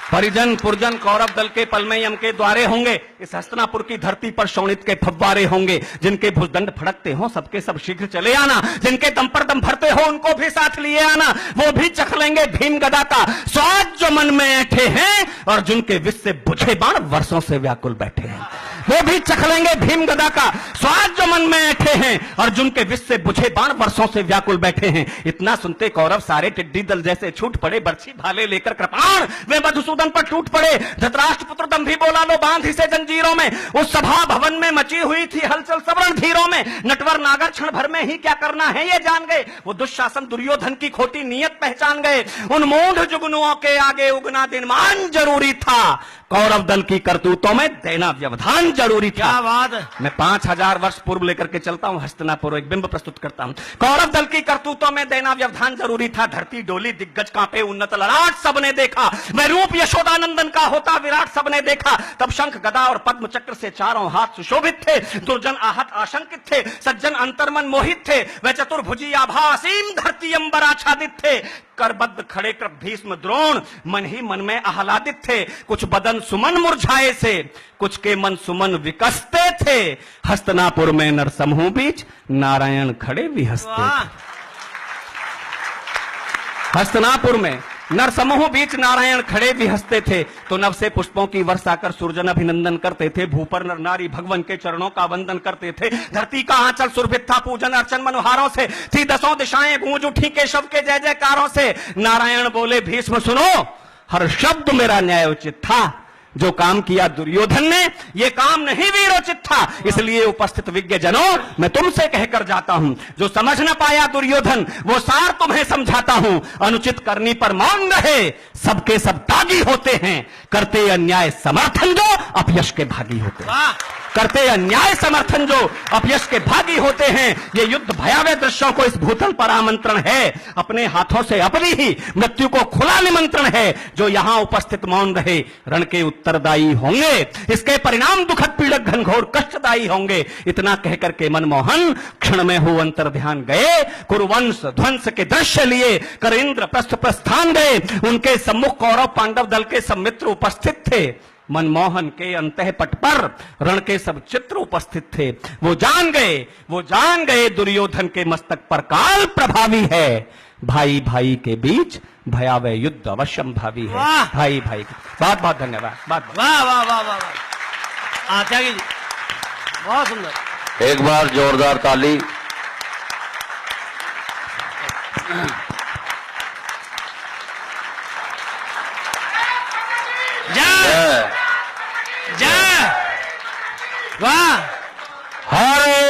परिजन पुरजन कौरव दल के पल में यम के द्वारे होंगे, इस हस्तिनापुर की धरती पर शोणित के फव्वारे होंगे। जिनके भुजदंड फड़कते हो सबके सब शीघ्र चले आना, जिनके दम पर दम भरते हो उनको भी साथ लिए आना। वो भी चख लेंगे भीम गदा का स्वाद जो मन में ऐठे हैं, और जिनके विष से बुझे बाण वर्षों से व्याकुल बैठे हैं। वो भी चख लेंगे भीम गदा का स्वाद जो मन में ऐठे हैं, और जिनके विष से बुझे बाण वर्षों से व्याकुल बैठे हैं। इतना सुनते कौरव सारे टिड्डी दल जैसे छूट पड़े, बरछी भाले लेकर कृपाण वे मधुसूदन पर टूट पड़े। धृतराष्ट्र पुत्र दंभी बोला लो बांध इसे जंजीरों में। उस सभा भवन में मची हुई थी हलचल सबरण धीरों में। नटवर नागर क्षण भर में ही क्या करना है ये जान गए, वो दुशासन दुर्योधन की खोटी नीयत पहचान गए। उन मूढ़ जुगनुओं के आगे उगना दिनमान जरूरी था, कौरव दल की करतूतों में देना व्यवधान जरूरी था। क्या बात है। मैं 5000 वर्ष पूर्व लेकर के चलता हूं हस्तिनापुर, एक बिंब प्रस्तुत करता हूं। कौरव दल की करतूतों में देना व्यवधान जरूरी था। धरती डोली, दिग्गज कांपे, उन्नत ललाट सबने देखा। मैं रूप यशोदानंदन का होता विराट सबने देखा। तब शंख गदा और पद्म चक्र से चारों हाथ सुशोभित थे। दुर्जन आहत आशंकित थे, सज्जन अंतर्मन मोहित थे। वे चतुर्भुजी आभा असीम धरती अंबर आच्छादित थे। करबद्ध खड़े कृप भीष्म द्रोण मन ही मन में आह्लादित थे। कुछ बदन सुमन मुरझाए से, कुछ के मन सुमन विकसते थे। हस्तिनापुर में नरसमूह बीच नारायण खड़े भी हंसते थे। हस्तिनापुर में नरसमूह बीच नारायण खड़े भी हंसते थे। तो नव से पुष्पों की वर्षा कर सूर्यजन अभिनंदन करते थे। भूपर नर नारी भगवान के चरणों का वंदन करते थे। धरती का आंचल सुरभित था पूजन अर्चन मनोहारों से। थी दसों दिशाएं गूंज उठी केशव के जय जयकारों से। नारायण बोले भीष्म सुनो, हर शब्द मेरा न्यायोचित था। जो काम किया दुर्योधन ने, ये काम नहीं वीरोचित था। इसलिए उपस्थित विज्ञ जनों, मैं तुमसे कहकर जाता हूं, जो समझ न पाया दुर्योधन वो सार तुम्हें समझाता हूं। अनुचित करनी पर मौन रहे, सबके सब दागी होते हैं। करते अन्याय समर्थन जो अपयश के भागी होते हैं। करते अन्याय समर्थन जो अपयश के भागी होते हैं। ये युद्ध भयावह दृश्यों को इस भूतल पर आमंत्रण है, अपने हाथों से अपनी ही मृत्यु को खुला निमंत्रण है। जो यहां उपस्थित मौन रहे रण के उत्तरदायी होंगे, इसके परिणाम दुखद पीड़क घनघोर कष्टदायी होंगे। इतना कहकर के मनमोहन क्षण में हो अंतर्ध्यान गए। कुरुवंश ध्वंस के दृश्य लिए कर इंद्र प्रस्थान गए। उनके सम्मुख कौरव पांडव दल के सब मित्र उपस्थित थे। मनमोहन के अंतःपट पर रण के सब चित्र उपस्थित थे। वो जान गए दुर्योधन के मस्तक पर काल प्रभावी है। भाई भाई के बीच भयावह युद्ध अवश्यम भावी है। वाह! भाई भाई बहुत बहुत धन्यवाद। वाह वाह वाह वाह वाह, त्यागी जी बहुत सुंदर। एक बार जोरदार ताली। जय जय वाह। हरे